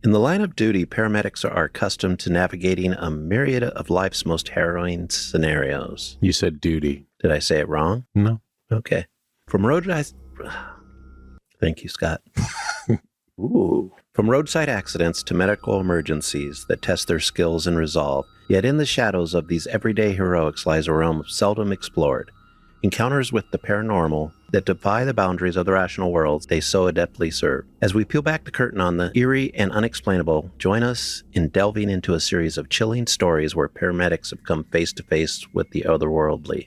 In the line of duty, paramedics are accustomed to navigating a myriad of life's most harrowing scenarios. You said duty. Did I say it wrong? No. Okay. From roadside... Thank you, Scott. Ooh. From roadside accidents to medical emergencies that test their skills and resolve, yet in the shadows of these everyday heroics lies a realm seldom explored. Encounters with the paranormal that defy the boundaries of the rational worlds they so adeptly serve. As we peel back the curtain on the eerie and unexplainable, join us in delving into a series of chilling stories where paramedics have come face to face with the otherworldly.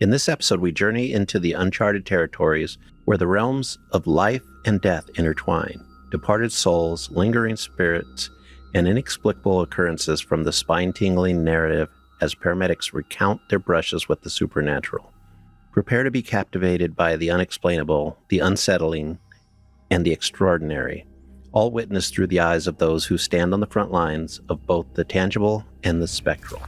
In this episode, we journey into the uncharted territories where the realms of life and death intertwine. Departed souls, lingering spirits, and inexplicable occurrences from the spine-tingling narrative as paramedics recount their brushes with the supernatural. Prepare to be captivated by the unexplainable, the unsettling, and the extraordinary, all witnessed through the eyes of those who stand on the front lines of both the tangible and the spectral.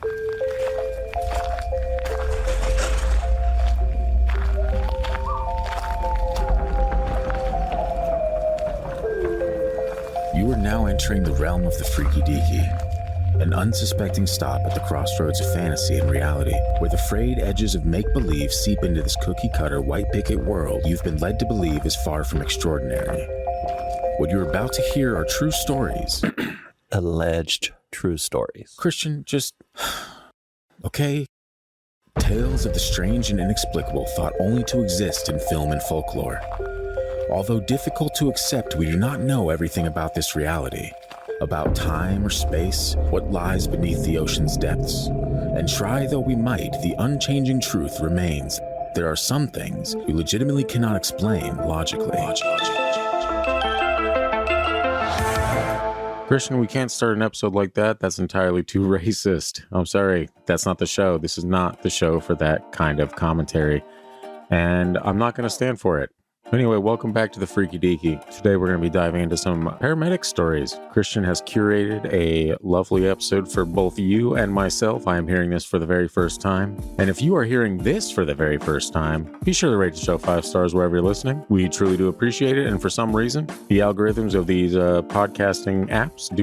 You are now entering the realm of the freaky deaky. An unsuspecting stop at the crossroads of fantasy and reality, where the frayed edges of make-believe seep into this cookie-cutter white picket world you've been led to believe is far from extraordinary. What you're about to hear are true stories. Alleged true stories. Christian, just... okay? Tales of the strange and inexplicable thought only to exist in film and folklore. Although difficult to accept, we do not know everything about this reality. About time or space, what lies beneath the ocean's depths. And try though we might, the unchanging truth remains. There are some things we legitimately cannot explain logically. Christian, we can't start an episode like that. That's entirely too racist. I'm sorry. That's not the show. This is not the show for that kind of commentary. And I'm not going to stand for it. Anyway, welcome back to the Freaky Deaky. Today we're going to be diving into some paramedic stories. Christian has curated a lovely episode for both you and myself. I am hearing this for the very first time. And if you are hearing this for the very first time, be sure to rate the show 5 stars wherever you're listening. We truly do appreciate it. And for some reason, the algorithms of these podcasting apps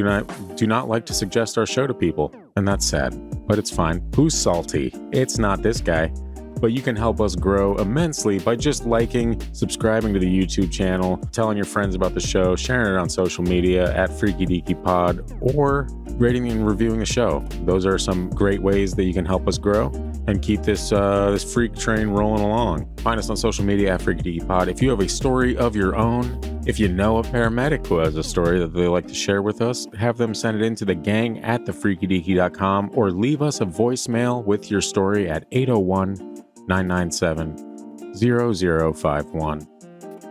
do not like to suggest our show to people. And that's sad, but it's fine. Who's salty? It's not this guy. But you can help us grow immensely by just liking, subscribing to the YouTube channel, telling your friends about the show, sharing it on social media at Freaky Deaky Pod, or rating and reviewing the show. Those are some great ways that you can help us grow and keep this freak train rolling along. Find us on social media at Freaky Deaky Pod. If you have a story of your own, if you know a paramedic who has a story that they like to share with us, have them send it in to the gang at thefreakydeaky.com or leave us a voicemail with your story at 801-997-0051.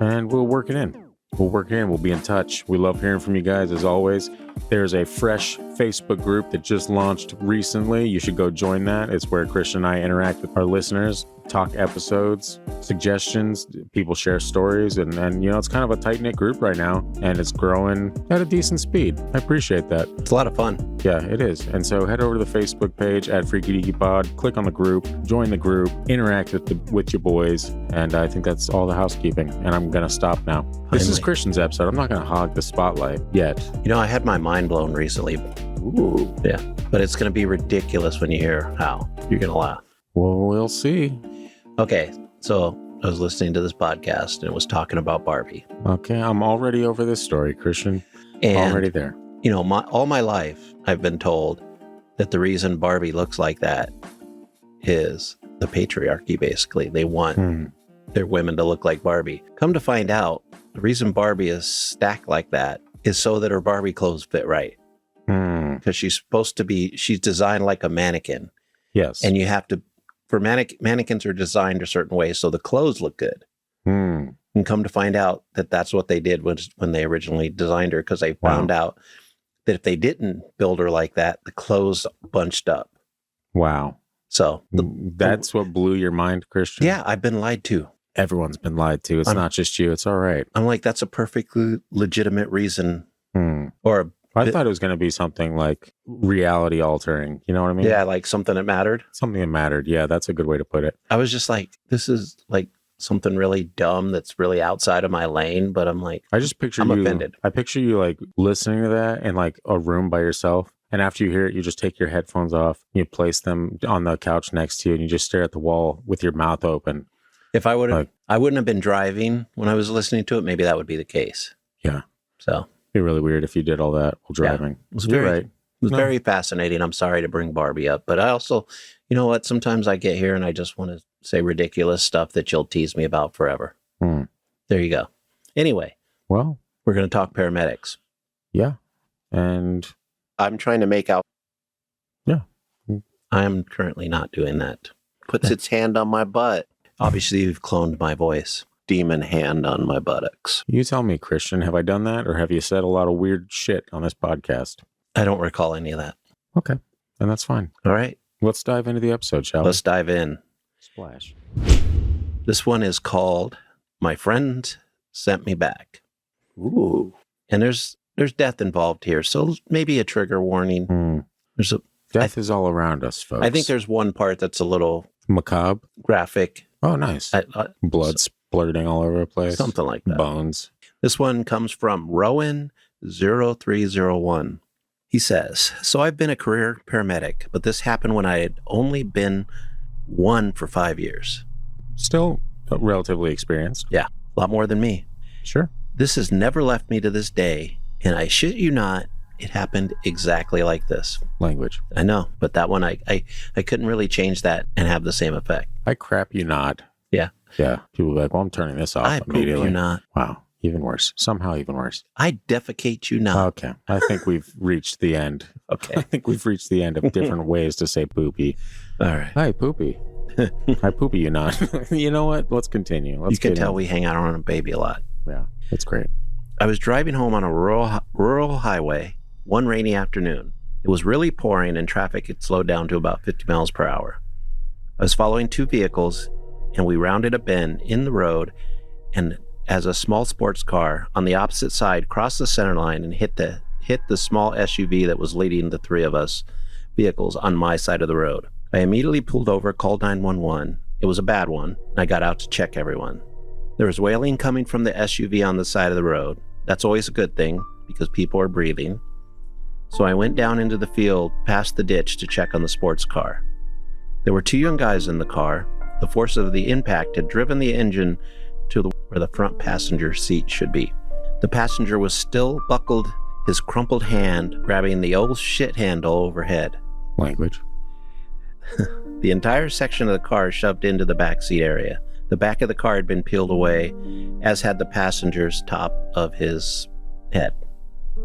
And we'll work it in. We'll be in touch. We love hearing from you guys as always. There's a fresh Facebook group that just launched recently. You should go join that. It's where Christian and I interact with our listeners, talk episodes, suggestions, people share stories, and you know, it's kind of a tight-knit group right now, and it's growing at a decent speed. I appreciate that. It's a lot of fun. Yeah, it is. And so head over to the Facebook page at Freaky Deaky Pod, click on the group, join the group, interact with your boys, and I think that's all the housekeeping, and I'm going to stop now. This is Christian's episode. I'm not going to hog the spotlight yet. You know, I had my mind blown recently. Ooh. Yeah. But it's going to be ridiculous when you hear how. You're going to laugh. Well, we'll see. Okay. So I was listening to this podcast and it was talking about Barbie. Okay. I'm already over this story, Christian. And, already there. You know, all my life, I've been told that the reason Barbie looks like that is the patriarchy, basically. They want their women to look like Barbie. Come to find out, the reason Barbie is stacked like that is so that her Barbie clothes fit right. Because she's designed like a mannequin. Yes. And you have to, for mannequins are designed a certain way so the clothes look good. And come to find out that that's what they did when they originally designed her, because they found out that if they didn't build her like that, the clothes bunched up. Wow. So that's what blew your mind, Christian? Yeah, I've been lied to. Everyone's been lied to. It's not just you. It's all right. I'm like, that's a perfectly legitimate reason. Or I thought it was going to be something like reality altering. You know what I mean? Yeah, like something that mattered. Something that mattered. Yeah, that's a good way to put it. I was just like, this is like something really dumb that's really outside of my lane, but I'm like, I just picture I'm you. offended. I picture you like listening to that in like a room by yourself. And after you hear it, you just take your headphones off, you place them on the couch next to you, and you just stare at the wall with your mouth open. If I would have, Like- I wouldn't have been driving when I was listening to it. Maybe that would be the case. Yeah. So It'd be really weird if you did all that while driving. it was You're very, right. it was No. very fascinating. I'm sorry to bring Barbie up, but I also, you know what? Sometimes I get here and I just want to say ridiculous stuff that you'll tease me about forever. Hmm. There you go. Anyway, Well, we're going to talk paramedics. yeah. And I'm trying to make out. Yeah. I am currently not doing that. Puts its hand on my butt. Obviously, you've cloned my voice. Demon hand on my buttocks. you tell me, Christian, have I done that, or have you said a lot of weird shit on this podcast? I don't recall any of that. Okay. And that's fine. All right, Let's dive into the episode, shall let's dive in. Splash. This one is called My Friend Sent Me Back. Ooh. And there's death involved here, so maybe a trigger warning. There's a Death is all around us, folks. I think there's one part that's a little macabre. graphic. Oh, nice. Blood splurting all over the place. Something like that. Bones. This one comes from Rowan0301. He says, so I've been a career paramedic, but this happened when I had only been one for 5 years. Still relatively experienced. Yeah, a lot more than me. Sure. This has never left me to this day, and I shit you not, it happened exactly like this. Language. I know, but that one, I couldn't really change that and have the same effect. I crap you not. Yeah. Yeah. People be like, well, I'm turning this off I poop immediately. you not. Wow. Even worse. Somehow even worse. I defecate you not. Okay. I think we've reached the end. I Okay. think we've reached the end of different ways to say poopy. All right. Hi, poopy. I poopy you not. You know what? Let's continue. Let's You can get tell in. we hang out around a baby a lot. Yeah. That's great. I was driving home on a rural highway one rainy afternoon. It was really pouring and traffic had slowed down to about 50 miles per hour. I was following two vehicles and we rounded a bend in the road, and as a small sports car on the opposite side crossed the center line and hit the small SUV that was leading the three of us vehicles on my side of the road. I immediately pulled over, called 911. It was a bad one, and I got out to check everyone. There was wailing coming from the SUV on the side of the road. That's always a good thing because people are breathing. So I went down into the field past the ditch to check on the sports car. There were two young guys in the car. The force of the impact had driven the engine to where the front passenger seat should be. The passenger was still buckled, his crumpled hand grabbing the old shit handle overhead. Language. The entire section of the car shoved into the back seat area. The back of the car had been peeled away, as had the passenger's top of his head.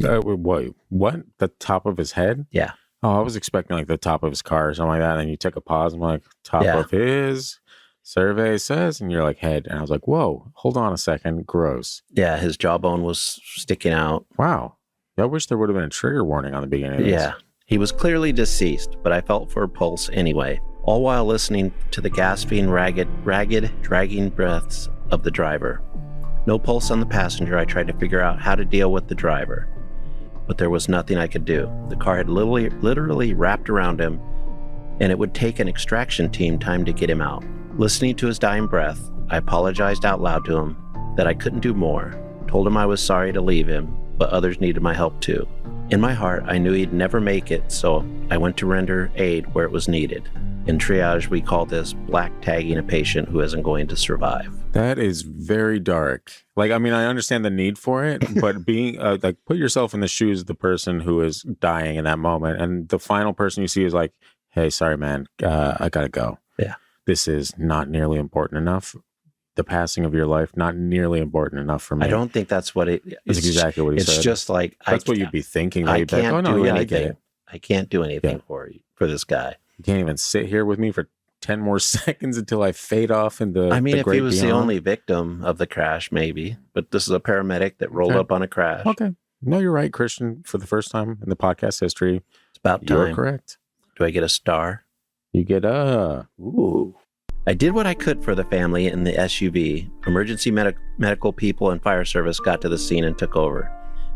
Wait, what? The top of his head? Yeah. Oh, I was expecting like the top of his car or something like that. And then you took a pause. I'm like, top Yeah. of his survey says, and you're like, head. And I was like, whoa, hold on a second. Gross. Yeah, his jawbone was sticking out. Wow. I wish there would have been a trigger warning on the beginning of this. Yeah. He was clearly deceased, but I felt for a pulse anyway, all while listening to the gasping, ragged, dragging breaths of the driver. No pulse on the passenger. I tried to figure out how to deal with the driver, but there was nothing I could do. The car had literally wrapped around him, and it would take an extraction team time to get him out. Listening to his dying breath, I apologized out loud to him that I couldn't do more, told him I was sorry to leave him, but others needed my help too. In my heart, I knew he'd never make it, so I went to render aid where it was needed. In triage, we call this black tagging a patient who isn't going to survive. That is very dark. Like, I mean, I understand the need for it, but being like, put yourself in the shoes of the person who is dying in that moment. And the final person you see is like, hey, sorry, man, I gotta go. Yeah. This is not nearly important enough. The passing of your life, not nearly important enough for me. I don't think that's what it That's is. exactly what he said. It's just like, That's what you'd be thinking. I You'd be like, can't oh, no, do yeah, I get anything. it. I can't do anything for this guy. You can't even sit here with me for 10 more seconds until I fade off in the I mean, the if he great was the beyond. only victim of the crash, maybe. But this is a paramedic that rolled Okay. up on a crash. Okay. No, you're right, Christian. For the first time in the podcast history, It's about you're time. correct. Do I get a star? You get Ooh. I did what I could for the family in the SUV. Emergency medical people and fire service got to the scene and took over.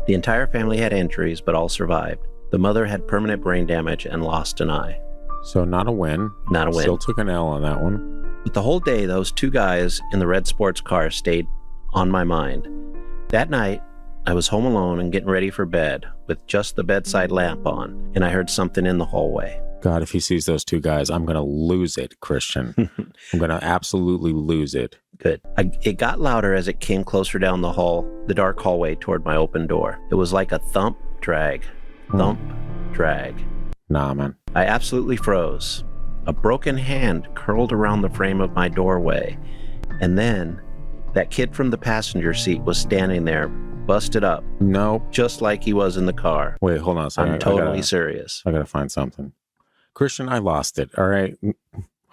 The entire family had injuries, but all survived. The mother had permanent brain damage and lost an eye. So not a win. Not a win. Still took an L on that one. But the whole day, those two guys in the red sports car stayed on my mind. That night, I was home alone and getting ready for bed with just the bedside lamp on, and I heard something in the hallway. God, if he sees those two guys, I'm going to lose it, Christian. I'm going to absolutely lose it. Good. It got louder as it came closer down the dark hallway toward my open door. It was like a thump, drag, thump, drag. Nah, man. I absolutely froze. A broken hand curled around the frame of my doorway. And then that kid from the passenger seat was standing there, busted up. Nope. Just like he was in the car. Wait, hold on a second. I'm totally serious. I got to find something. Christian, I lost it. All right.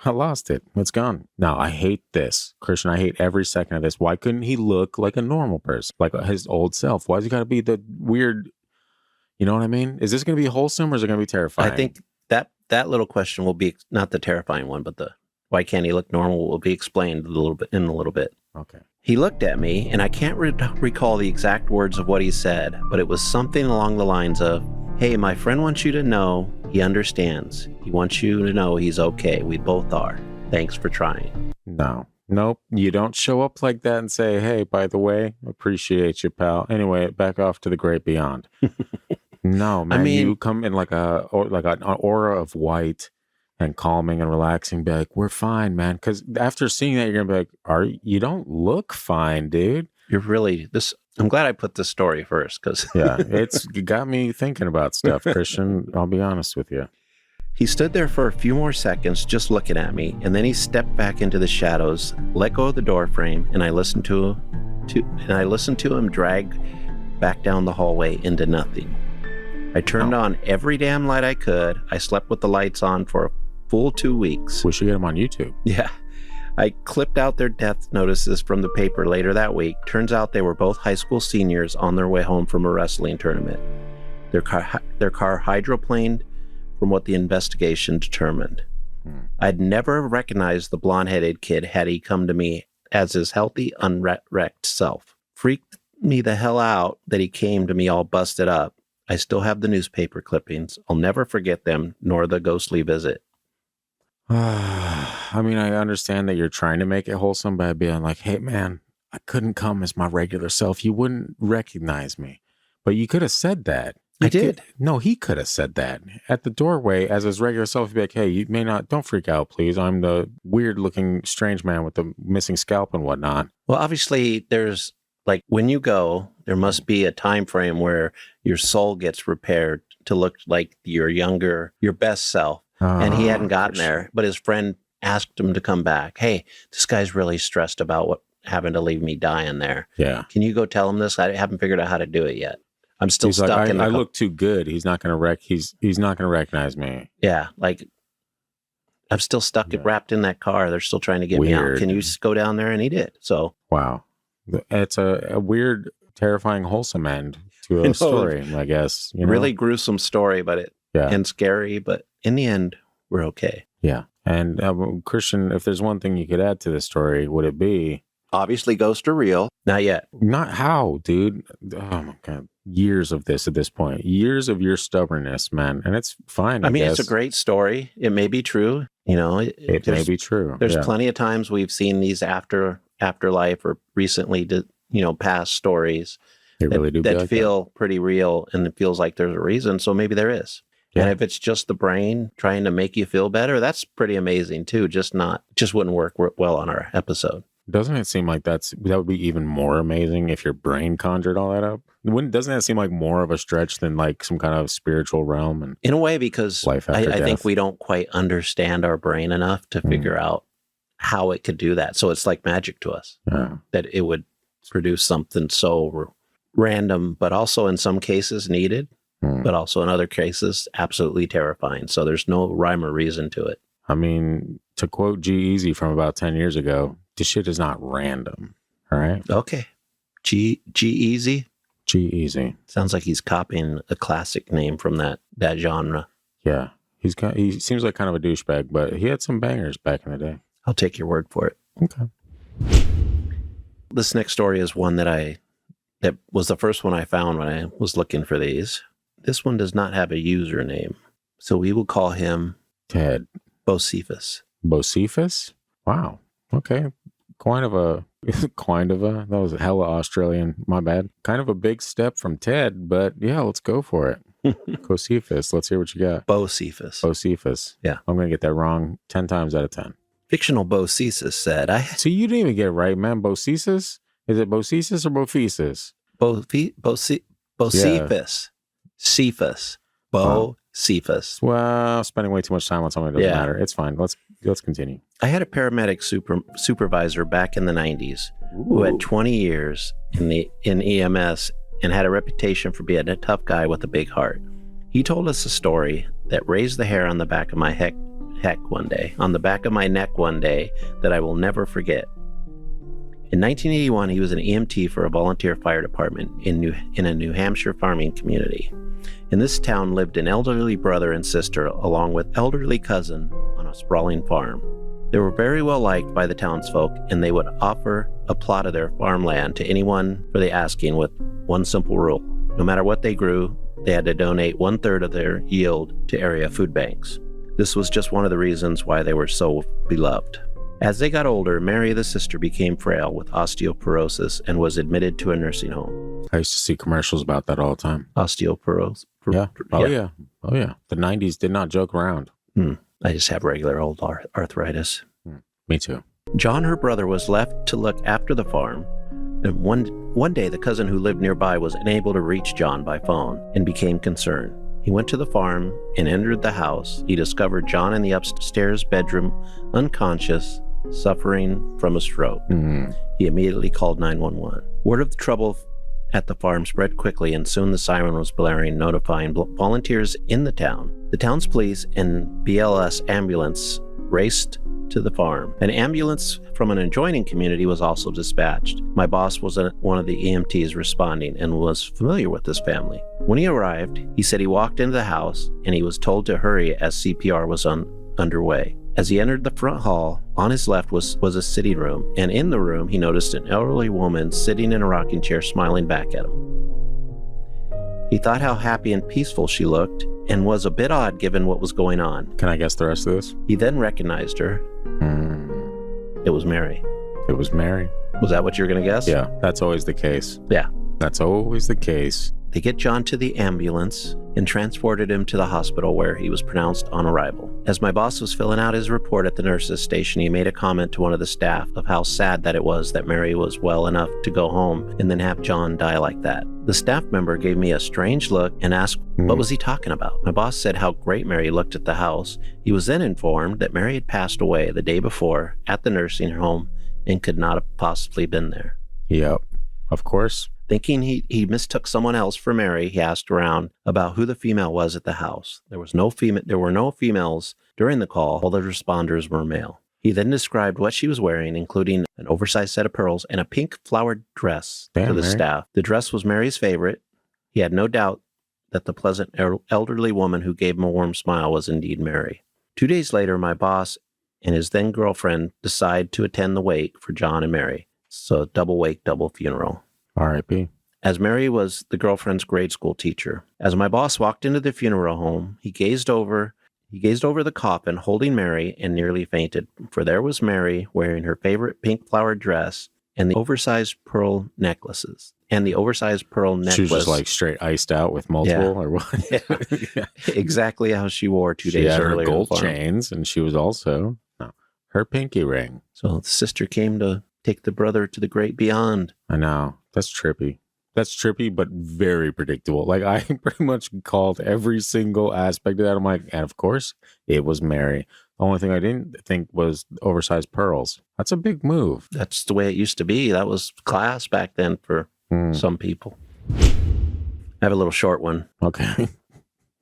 I lost it. It's gone. No, I hate this. Christian, I hate every second of this. Why couldn't he look like a normal person? Like his old self? Why's he got to be the weird, you know what I mean? Is this going to be wholesome or is it going to be terrifying? I think that little question will be not the terrifying one, but the why can't he look normal will be explained in a little bit. Okay. He looked at me, and I can't recall the exact words of what he said, but it was something along the lines of, "Hey, my friend wants you to know he understands. He wants you to know he's okay. We both are. Thanks for trying." No. Nope. You don't show up like that and say, "Hey, by the way, appreciate you, pal." Anyway, back off to the great beyond. No, man. You come in like an aura of white and calming and relaxing. Be like, "We're fine, man." Because after seeing that, you're gonna be like, you don't look fine, dude. You're really this. I'm glad I put this story first because yeah, it's got me thinking about stuff, Christian. I'll be honest with you. He stood there for a few more seconds just looking at me, and then he stepped back into the shadows, let go of the door frame, and I listened to him drag back down the hallway into nothing. I turned on every damn light I could. I slept with the lights on for a full 2 weeks. We should get him on YouTube. Yeah. I clipped out their death notices from the paper later that week. Turns out they were both high school seniors on their way home from a wrestling tournament. Their car hydroplaned from what the investigation determined. I'd never recognized the blonde-headed kid had he come to me as his healthy, unwrecked self. Freaked me the hell out that he came to me all busted up. I still have the newspaper clippings. I'll never forget them, nor the ghostly visit. I mean, I understand that you're trying to make it wholesome by being like, "Hey, man, I couldn't come as my regular self. You wouldn't recognize me." But you could have said that. I did. No, he could have said that at the doorway as his regular self. He'd be like, "Hey, you may not, don't freak out, please. I'm the weird looking strange man with the missing scalp and whatnot." Well, obviously, there's like when you go, there must be a time frame where your soul gets repaired to look like your best self. And he hadn't gotten there, but his friend asked him to come back. "Hey, this guy's really stressed about having to leave me dying there. Yeah. Can you go tell him this? I haven't figured out how to do it yet. I'm still He's stuck like, in the I look too good. He's not going to he's not going to recognize me." Yeah, like I'm still stuck wrapped in that car. They're still trying to get me out. Can you just go down there? And he did. So wow, it's a weird, terrifying, wholesome end to a story, I guess. You know? Really gruesome story, but and scary. But in the end, we're okay. Yeah. And Christian, if there's one thing you could add to this story, would it be? Obviously, ghosts are real. Not yet. Not how, dude. Oh my God. Years of this at this point. Years of your stubbornness, man. And it's fine. I mean, it's a great story. It may be true. You know, it may be true. There's plenty of times we've seen these afterlife or recently, past stories that feel pretty real, and it feels like there's a reason. So maybe there is. Yeah. And if it's just the brain trying to make you feel better, that's pretty amazing too. Just wouldn't work well on our episode. Doesn't it seem like that would be even more amazing if your brain conjured all that up? Doesn't that seem like more of a stretch than like some kind of spiritual realm? And in a way, because I think we don't quite understand our brain enough to figure out how it could do that. So it's like magic to us that it would produce something so random, but also in some cases needed. But also in other cases, absolutely terrifying. So there's no rhyme or reason to it. I mean, to quote G-Eazy from about 10 years ago, this shit is not random. All right? Okay. G-Eazy? G-Eazy. Sounds like he's copying a classic name from that genre. Yeah. He seems like kind of a douchebag, but he had some bangers back in the day. I'll take your word for it. Okay. This next story is one that was the first one I found when I was looking for these. This one does not have a username, so we will call him Ted Bocephus. Bocephus? Wow. Okay. Kind of a, that was hella Australian. My bad. Kind of a big step from Ted, but yeah, let's go for it. Josephus, let's hear what you got. Bocephus. Josephus. Yeah. I'm going to get that wrong 10 times out of 10. Fictional Bocephus said, See, you didn't even get it right, man. Bocephus? Is it Bocephus or Bocephus? Bocephus. Cephas. Bocephus. Well, spending way too much time on something that doesn't matter. It's fine. Let's continue. I had a paramedic supervisor back in the 90s who had 20 years in EMS and had a reputation for being a tough guy with a big heart. He told us a story that raised the hair on the back of my neck one day that I will never forget. In 1981, he was an EMT for a volunteer fire department in a New Hampshire farming community. In this town lived an elderly brother and sister along with elderly cousin on a sprawling farm. They were very well liked by the townsfolk, and they would offer a plot of their farmland to anyone for the asking with one simple rule. No matter what they grew, they had to donate 1/3 of their yield to area food banks. This was just one of the reasons why they were so beloved. As they got older, Mary, the sister, became frail with osteoporosis and was admitted to a nursing home. I used to see commercials about that all the time. Osteoporosis? Yeah. Oh, yeah. The 90s did not joke around. I just have regular old arthritis. Me too. John, her brother, was left to look after the farm. And one day, the cousin who lived nearby was unable to reach John by phone and became concerned. He went to the farm and entered the house. He discovered John in the upstairs bedroom, unconscious, suffering from a stroke. He immediately called 911. Word of the trouble at the farm spread quickly, and soon the siren was blaring, notifying volunteers in the town. The town's police and BLS ambulance raced to the farm. An ambulance from an adjoining community was also dispatched. My boss was one of the EMTs responding and was familiar with this family. When he arrived, he said he walked into the house and he was told to hurry as CPR was underway. As he entered the front hall, on his left was a sitting room, and in the room he noticed an elderly woman sitting in a rocking chair smiling back at him. He thought how happy and peaceful she looked and was a bit odd given what was going on. Can I guess the rest of this? He then recognized her. It was Mary. It was Mary. Was that what you're going to guess? Yeah, that's always the case. Yeah. That's always the case. They get John to the ambulance and transported him to the hospital where he was pronounced on arrival. As my boss was filling out his report at the nurse's station, he made a comment to one of the staff of how sad that it was that Mary was well enough to go home and then have John die like that. The staff member gave me a strange look and asked what was he talking about. My boss said how great Mary looked at the house. He was then informed that Mary had passed away the day before at the nursing home and could not have possibly been there. Yep, of course. Thinking he mistook someone else for Mary, he asked around about who the female was at the house. There were no females during the call. All the responders were male. He then described what she was wearing, including an oversized set of pearls and a pink flowered dress to the staff. The dress was Mary's favorite. He had no doubt that the pleasant elderly woman who gave him a warm smile was indeed Mary. 2 days later, my boss and his then girlfriend decided to attend the wake for John and Mary. So double wake, double funeral. R.I.P. As Mary was the girlfriend's grade school teacher. As my boss walked into the funeral home, he gazed over the coffin holding Mary and nearly fainted, for there was Mary wearing her favorite pink flowered dress and the oversized pearl necklaces. She was just like straight iced out with multiple or what? Yeah. Exactly how she wore 2 days earlier. She had her gold chains, and she was also her pinky ring. So the sister came to take the brother to the great beyond. I know. That's trippy. That's trippy, but very predictable. Like, I pretty much called every single aspect of that. I'm like, and of course, it was Mary. The only thing I didn't think was oversized pearls. That's a big move. That's the way it used to be. That was class back then for some people. I have a little short one. Okay.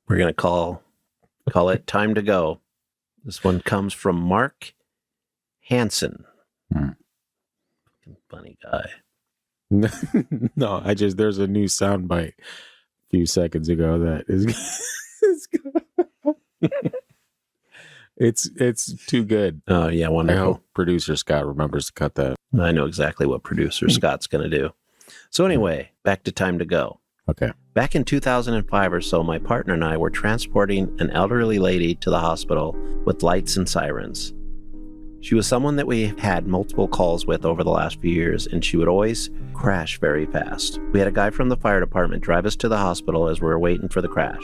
We're going to call it Time to Go. This one comes from Mark Hansen. Funny guy. No, there's a new soundbite a few seconds ago that is it's too good. Oh yeah, wonderful. I hope producer Scott remembers to cut that. I know exactly what producer Scott's going to do. So anyway, back to Time to Go. Okay. Back in 2005 or so, my partner and I were transporting an elderly lady to the hospital with lights and sirens. She was someone that we had multiple calls with over the last few years, and she would always crash very fast. We had a guy from the fire department drive us to the hospital as we were waiting for the crash.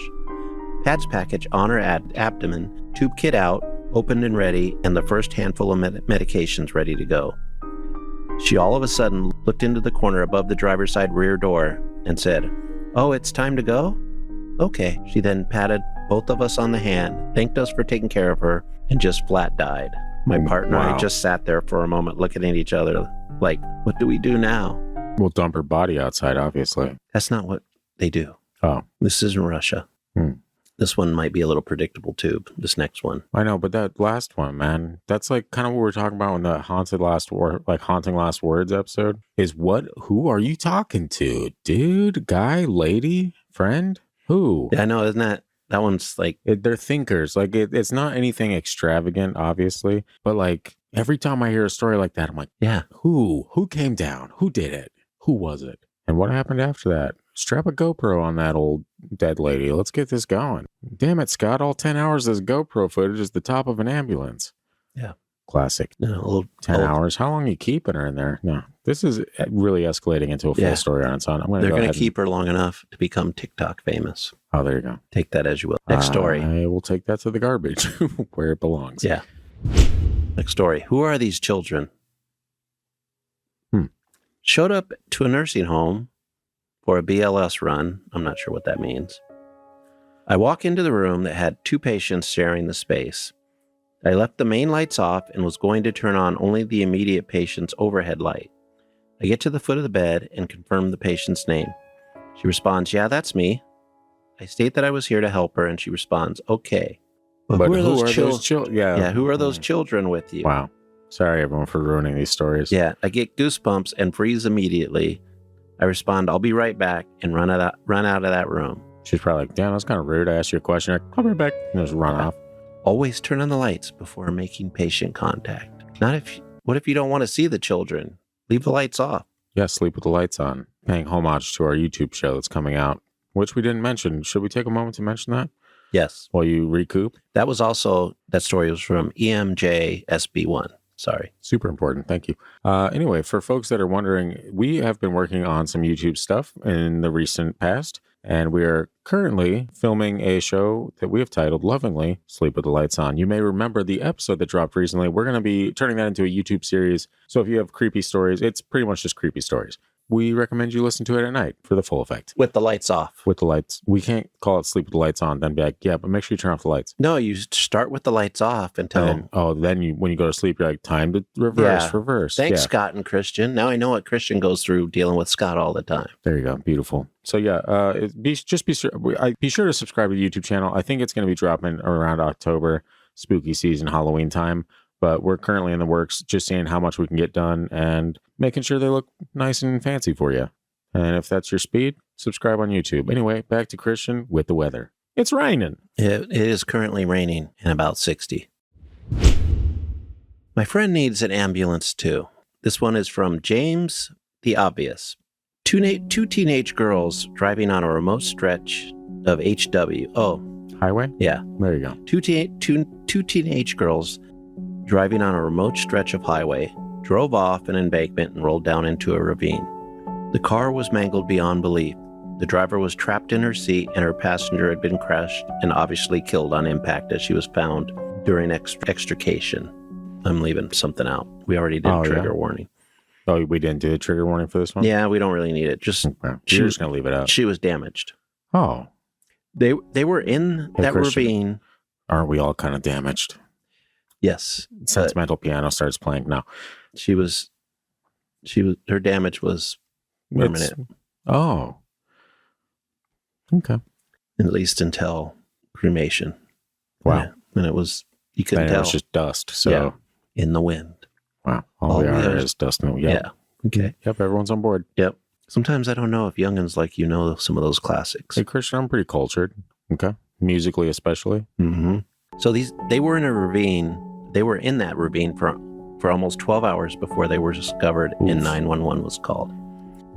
Pads package on her abdomen, tube kit out, opened and ready, and the first handful of medications ready to go. She all of a sudden looked into the corner above the driver's side rear door and said, "Oh, it's time to go? Okay." She then patted both of us on the hand, thanked us for taking care of her, and just flat died. My partner and I just sat there for a moment looking at each other like, what do we do now? We'll dump her body outside, obviously. That's not what they do. Oh. This isn't Russia. This one might be a little predictable too, this next one. I know, but that last one, man, that's like kind of what we were talking about in the haunting last words episode is who are you talking to? Dude, guy, lady, friend? Who? Yeah, I know, isn't that one's like... They're thinkers. Like, it's not anything extravagant, obviously. But, like, every time I hear a story like that, I'm like, yeah, who? Who came down? Who did it? Who was it? And what happened after that? Strap a GoPro on that old dead lady. Let's get this going. Damn it, Scott. All 10 hours of this GoPro footage is the top of an ambulance. Yeah. Classic. No, 10 hours. How long are you keeping her in there? No. This is really escalating into a full story on its own. They're going to keep her long enough to become TikTok famous. Oh, there you go. Take that as you will. Next story. I will take that to the garbage where it belongs. Yeah. Next story. Who are these children? Showed up to a nursing home for a BLS run. I'm not sure what that means. I walk into the room that had 2 patients sharing the space. I left the main lights off and was going to turn on only the immediate patient's overhead light. I get to the foot of the bed and confirm the patient's name. She responds, "Yeah, that's me." I state that I was here to help her, and she responds, "Okay. But who are those children? Yeah, who are those children with you?" Wow. Sorry, everyone, for ruining these stories. Yeah, I get goosebumps and freeze immediately. I respond, "I'll be right back," and run out of that room. She's probably like, "Damn, that's kind of rude. I asked you a question. I'll be right back." And just run off. Always turn on the lights before making patient contact. What if you don't want to see the children? Leave the lights off. Yeah, sleep with the lights on. Paying homage to our YouTube show that's coming out, which we didn't mention. Should we take a moment to mention that? Yes. While you recoup? That story was from EMJ SB1. Sorry. Super important. Thank you. Anyway, for folks that are wondering, we have been working on some YouTube stuff in the recent past, and we are currently filming a show that we have titled lovingly Sleep with the Lights On. You may remember the episode that dropped recently. We're going to be turning that into a YouTube series. So if you have creepy stories, it's pretty much just creepy stories. We recommend you listen to it at night for the full effect. With the lights off. With the lights. We can't call it Sleep with the Lights On, then be like, yeah, but make sure you turn off the lights. No, you start with the lights off until... Then when you go to sleep, you're like, time to reverse. Thanks, Scott and Christian. Now I know what Christian goes through dealing with Scott all the time. There you go. Beautiful. So yeah, be sure to subscribe to the YouTube channel. I think it's going to be dropping around October, spooky season, Halloween time. But we're currently in the works, just seeing how much we can get done and making sure they look nice and fancy for you. And if that's your speed, subscribe on YouTube. Anyway, back to Christian with the weather. It's raining. It is currently raining and about 60. My friend needs an ambulance too. This one is from James the Obvious. Two teenage girls driving on a remote stretch of HW. Oh, highway? Yeah. There you go. Two teenage girls driving on a remote stretch of highway, drove off an embankment and rolled down into a ravine. The car was mangled beyond belief. The driver was trapped in her seat and her passenger had been crushed and obviously killed on impact as she was found during extrication. I'm leaving something out. We already did trigger warning. Oh, we didn't do the trigger warning for this one? Yeah, we don't really need it. You're just going to leave it out. She was damaged. Oh. They were in that ravine. Aren't we all kind of damaged? Yes. Sentimental piano starts playing now. Her damage was permanent. Oh. Okay. At least until cremation. Wow. Yeah. And it was, you couldn't tell. It was just dust. So in the wind. Wow. All we are is dust. Yeah. Okay. Yep. Everyone's on board. Yep. Sometimes I don't know if youngins like know some of those classics. Hey, Christian, I'm pretty cultured. Okay. Musically, especially. Mm-hmm. So they were in a ravine. They were in that ravine for almost 12 hours before they were discovered and 911 was called.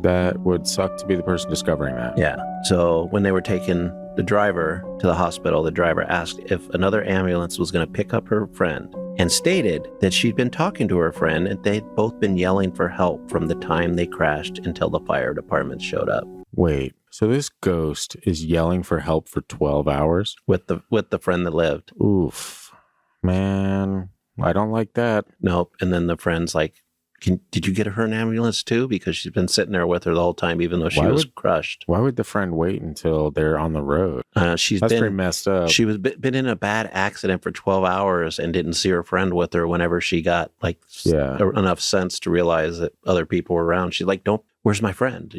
That would suck to be the person discovering that. Yeah. So when they were taken the driver to the hospital, the driver asked if another ambulance was going to pick up her friend and stated that she'd been talking to her friend and they'd both been yelling for help from the time they crashed until the fire department showed up. Wait, so this ghost is yelling for help for 12 hours? With the friend that lived. Oof. Man, I don't like that. Nope. And then the friend's like, did you get her an ambulance too? Because she's been sitting there with her the whole time, even though she was crushed. Why would the friend wait until they're on the road? That's pretty messed up. She was been in a bad accident for 12 hours and didn't see her friend with her whenever she got enough sense to realize that other people were around. She's like, where's my friend?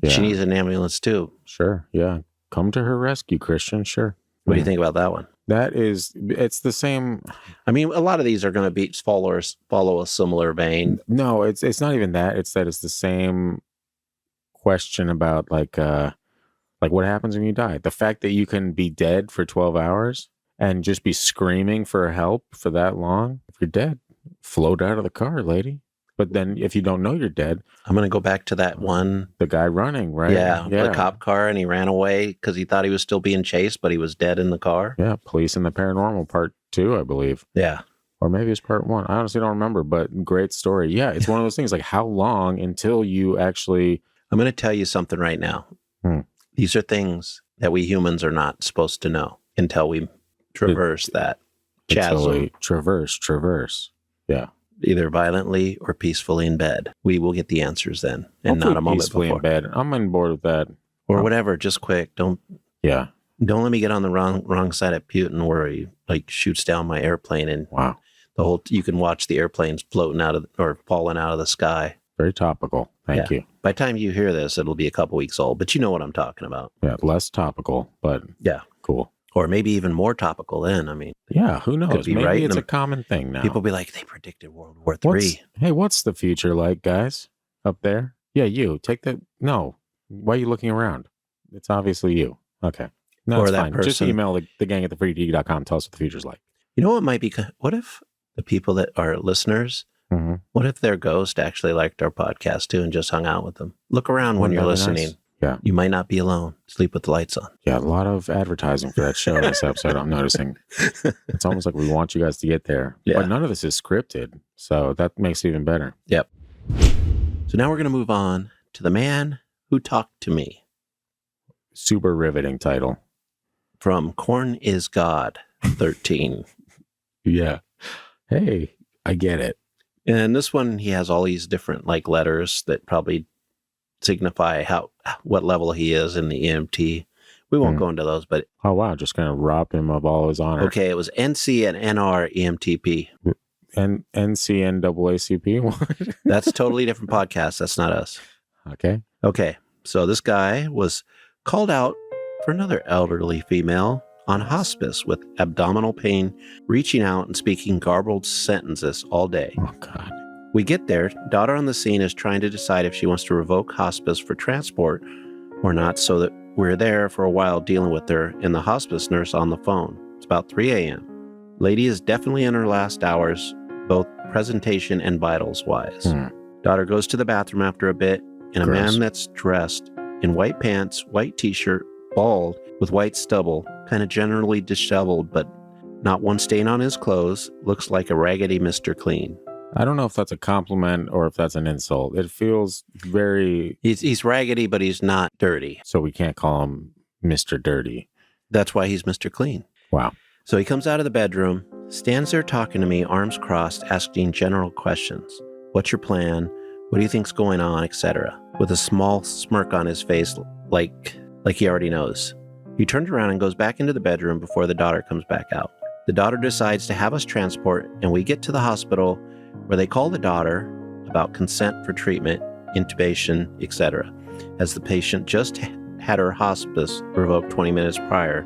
She needs an ambulance too. Sure. Yeah. Come to her rescue, Christian. Sure. What do you think about that one? It's the same. I mean, a lot of these are going to follow a similar vein. No, it's not even that. It's that it's the same question about like what happens when you die. The fact that you can be dead for 12 hours and just be screaming for help for that long. If you're dead, float out of the car, lady. But then if you don't know you're dead. I'm going to go back to that one. The guy running, right? Yeah. The cop car, and he ran away because he thought he was still being chased, but he was dead in the car. Yeah. Police in the Paranormal Part 2, I believe. Yeah. Or maybe it's Part 1. I honestly don't remember, but great story. Yeah. It's one of those things like how long until you actually. I'm going to tell you something right now. These are things that we humans are not supposed to know until we traverse that chasm. Traverse. Yeah. Either violently or peacefully in bed. We will get the answers then, and hopefully not a moment peacefully before. In bed. I'm on board with that. Or whatever, just quick. Don't let me get on the wrong side of Putin where he like shoots down my airplane and wow. You can watch the airplanes floating or falling out of the sky. Very topical. Thank you. By the time you hear this, it'll be a couple weeks old, but you know what I'm talking about. Yeah, less topical, but yeah, cool. Or maybe even more topical then. I mean, yeah, who knows? Maybe right. It's a common thing now. People be like, they predicted World War III. What's the future like, guys? Up there? Yeah, you. Take the... No. Why are you looking around? It's obviously you. Okay. No, or it's that fine. person. Just email the gang at thefreetd.com. Tell us what the future's like. You know what might be... What if the people that are listeners, what if their ghost actually liked our podcast too and just hung out with them? Look around when you're listening. Nice. Yeah. You might not be alone. Sleep with the lights on. Yeah, a lot of advertising for that show in this episode, I'm noticing. It's almost like we want you guys to get there. Yeah. But none of this is scripted, so that makes it even better. Yep. So now we're going to move on to The Man Who Talked to Me. Super riveting title. From Corn is God, 13. Yeah. Hey, I get it. And this one, he has all these different like letters that probably signify what level he is in the EMT. We won't go into those, but oh wow, just gonna rob him of all his honor. Okay, it was NC and NR EMTP. And NCNAACP. That's a totally different podcast. That's not us. Okay. So this guy was called out for another elderly female on hospice with abdominal pain, reaching out and speaking garbled sentences all day. Oh God. We get there. Daughter on the scene is trying to decide if she wants to revoke hospice for transport or not, so that we're there for a while dealing with her and the hospice nurse on the phone. It's about 3 a.m. Lady is definitely in her last hours, both presentation and vitals-wise. Daughter goes to the bathroom after a bit, and a man that's dressed in white pants, white t-shirt, bald, with white stubble, kind of generally disheveled, but not one stain on his clothes, looks like a raggedy Mr. Clean. I don't know if that's a compliment or if that's an insult. It feels very... He's raggedy, but he's not dirty. So we can't call him Mr. Dirty. That's why he's Mr. Clean. Wow. So he comes out of the bedroom, stands there talking to me, arms crossed, asking general questions. What's your plan? What do you think's going on, etc. With a small smirk on his face, like he already knows. He turns around and goes back into the bedroom before the daughter comes back out. The daughter decides to have us transport, and we get to the hospital where they call the daughter about consent for treatment, intubation, etc., as the patient just had her hospice revoked 20 minutes prior,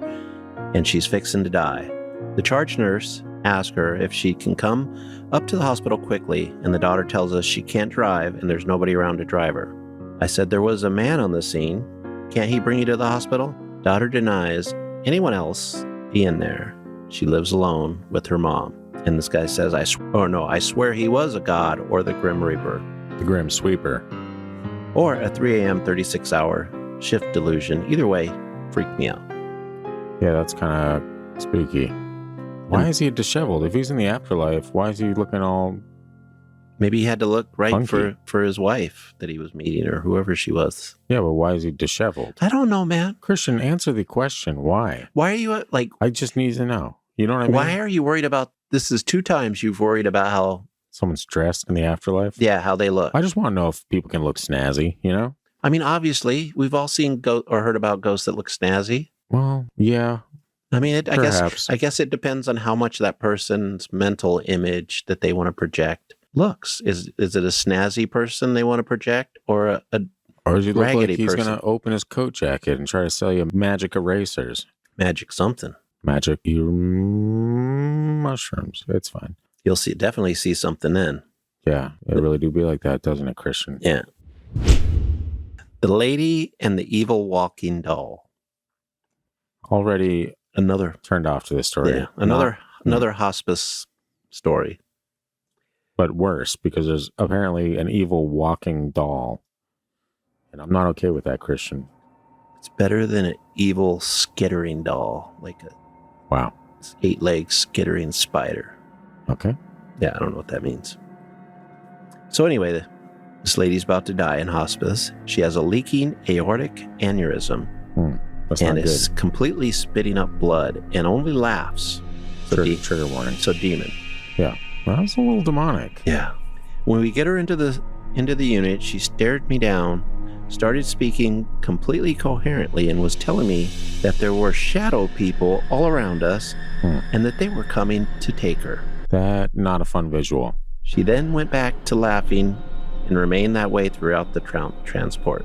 and she's fixing to die. The charge nurse asks her if she can come up to the hospital quickly, and the daughter tells us she can't drive and there's nobody around to drive her. I said there was a man on the scene. Can't he bring you to the hospital? Daughter denies anyone else being there. She lives alone with her mom. And this guy says, I swear he was a god or the Grim Reaper. The Grim Sweeper. Or a 3 a.m. 36-hour shift delusion. Either way, freaked me out. Yeah, that's kind of spooky. Why is he disheveled? If he's in the afterlife, why is he looking all... Maybe he had to look right funky for his wife that he was meeting, or whoever she was. Yeah, but why is he disheveled? I don't know, man. Christian, answer the question. Why? Why are you like... I just need to know. You know what I mean? Why are you worried about... This is 2 times you've worried about how... Someone's dressed in the afterlife? Yeah, how they look. I just want to know if people can look snazzy, you know? I mean, obviously, we've all seen or heard about ghosts that look snazzy. Well, yeah. I mean, Perhaps. I guess it depends on how much that person's mental image that they want to project looks. Is it a snazzy person they want to project, or a Or does he look like raggedy he's person? going to open his coat jacket and try to sell you magic erasers? Magic something? Magic mushrooms. It's fine. You'll definitely see something then. Yeah, it really do be like that, doesn't it, Christian? Yeah. The Lady and the Evil Walking Doll. Already Another turned off to this story. Yeah, another hospice story. But worse, because there's apparently an evil walking doll. And I'm not okay with that, Christian. It's better than an evil skittering doll, like a Wow. 8-legged skittering spider. Okay. Yeah, I don't know what that means. So anyway, this lady's about to die in hospice. She has a leaking aortic aneurysm That's and not is good. completely spitting up blood and only laughs. Trigger warning. So demon. Yeah. Well, that's a little demonic. Yeah. When we get her into the unit, she stared me down, started speaking completely coherently, and was telling me that there were shadow people all around us and that they were coming to take her. That, not a fun visual. She then went back to laughing and remained that way throughout the transport.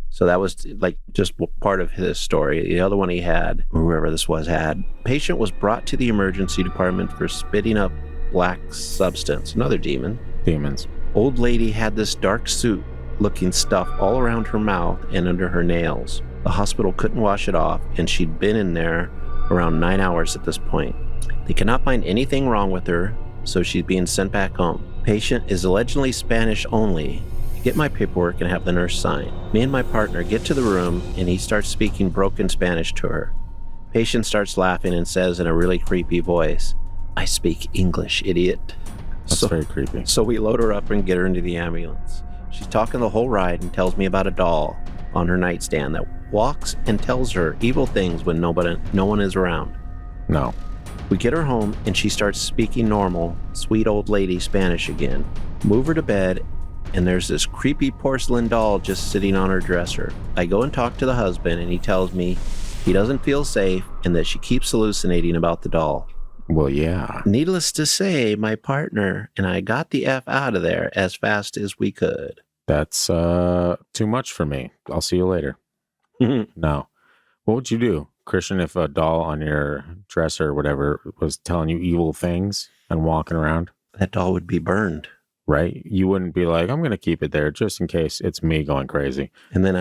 So that was like just part of his story. The other one he had, or whoever this was had, patient was brought to the emergency department for spitting up black substance, another demon. Demons. Old lady had this dark suit looking stuff all around her mouth and under her nails. The hospital couldn't wash it off, and she'd been in there around 9 hours at this point. They cannot find anything wrong with her, so she's being sent back home. Patient is allegedly Spanish only. I get my paperwork and have the nurse sign. Me and my partner get to the room, and he starts speaking broken Spanish to her. Patient starts laughing and says in a really creepy voice, "I speak English, idiot." That's very creepy. So we load her up and get her into the ambulance. She's talking the whole ride and tells me about a doll on her nightstand that walks and tells her evil things when no one is around. No. We get her home and she starts speaking normal, sweet old lady Spanish again. Move her to bed, and there's this creepy porcelain doll just sitting on her dresser. I go and talk to the husband, and he tells me he doesn't feel safe and that she keeps hallucinating about the doll. Well, yeah. Needless to say, my partner and I got the F out of there as fast as we could. That's too much for me. I'll see you later. No. What would you do, Christian, if a doll on your dresser or whatever was telling you evil things and walking around? That doll would be burned. Right? You wouldn't be like, I'm going to keep it there just in case it's me going crazy. And then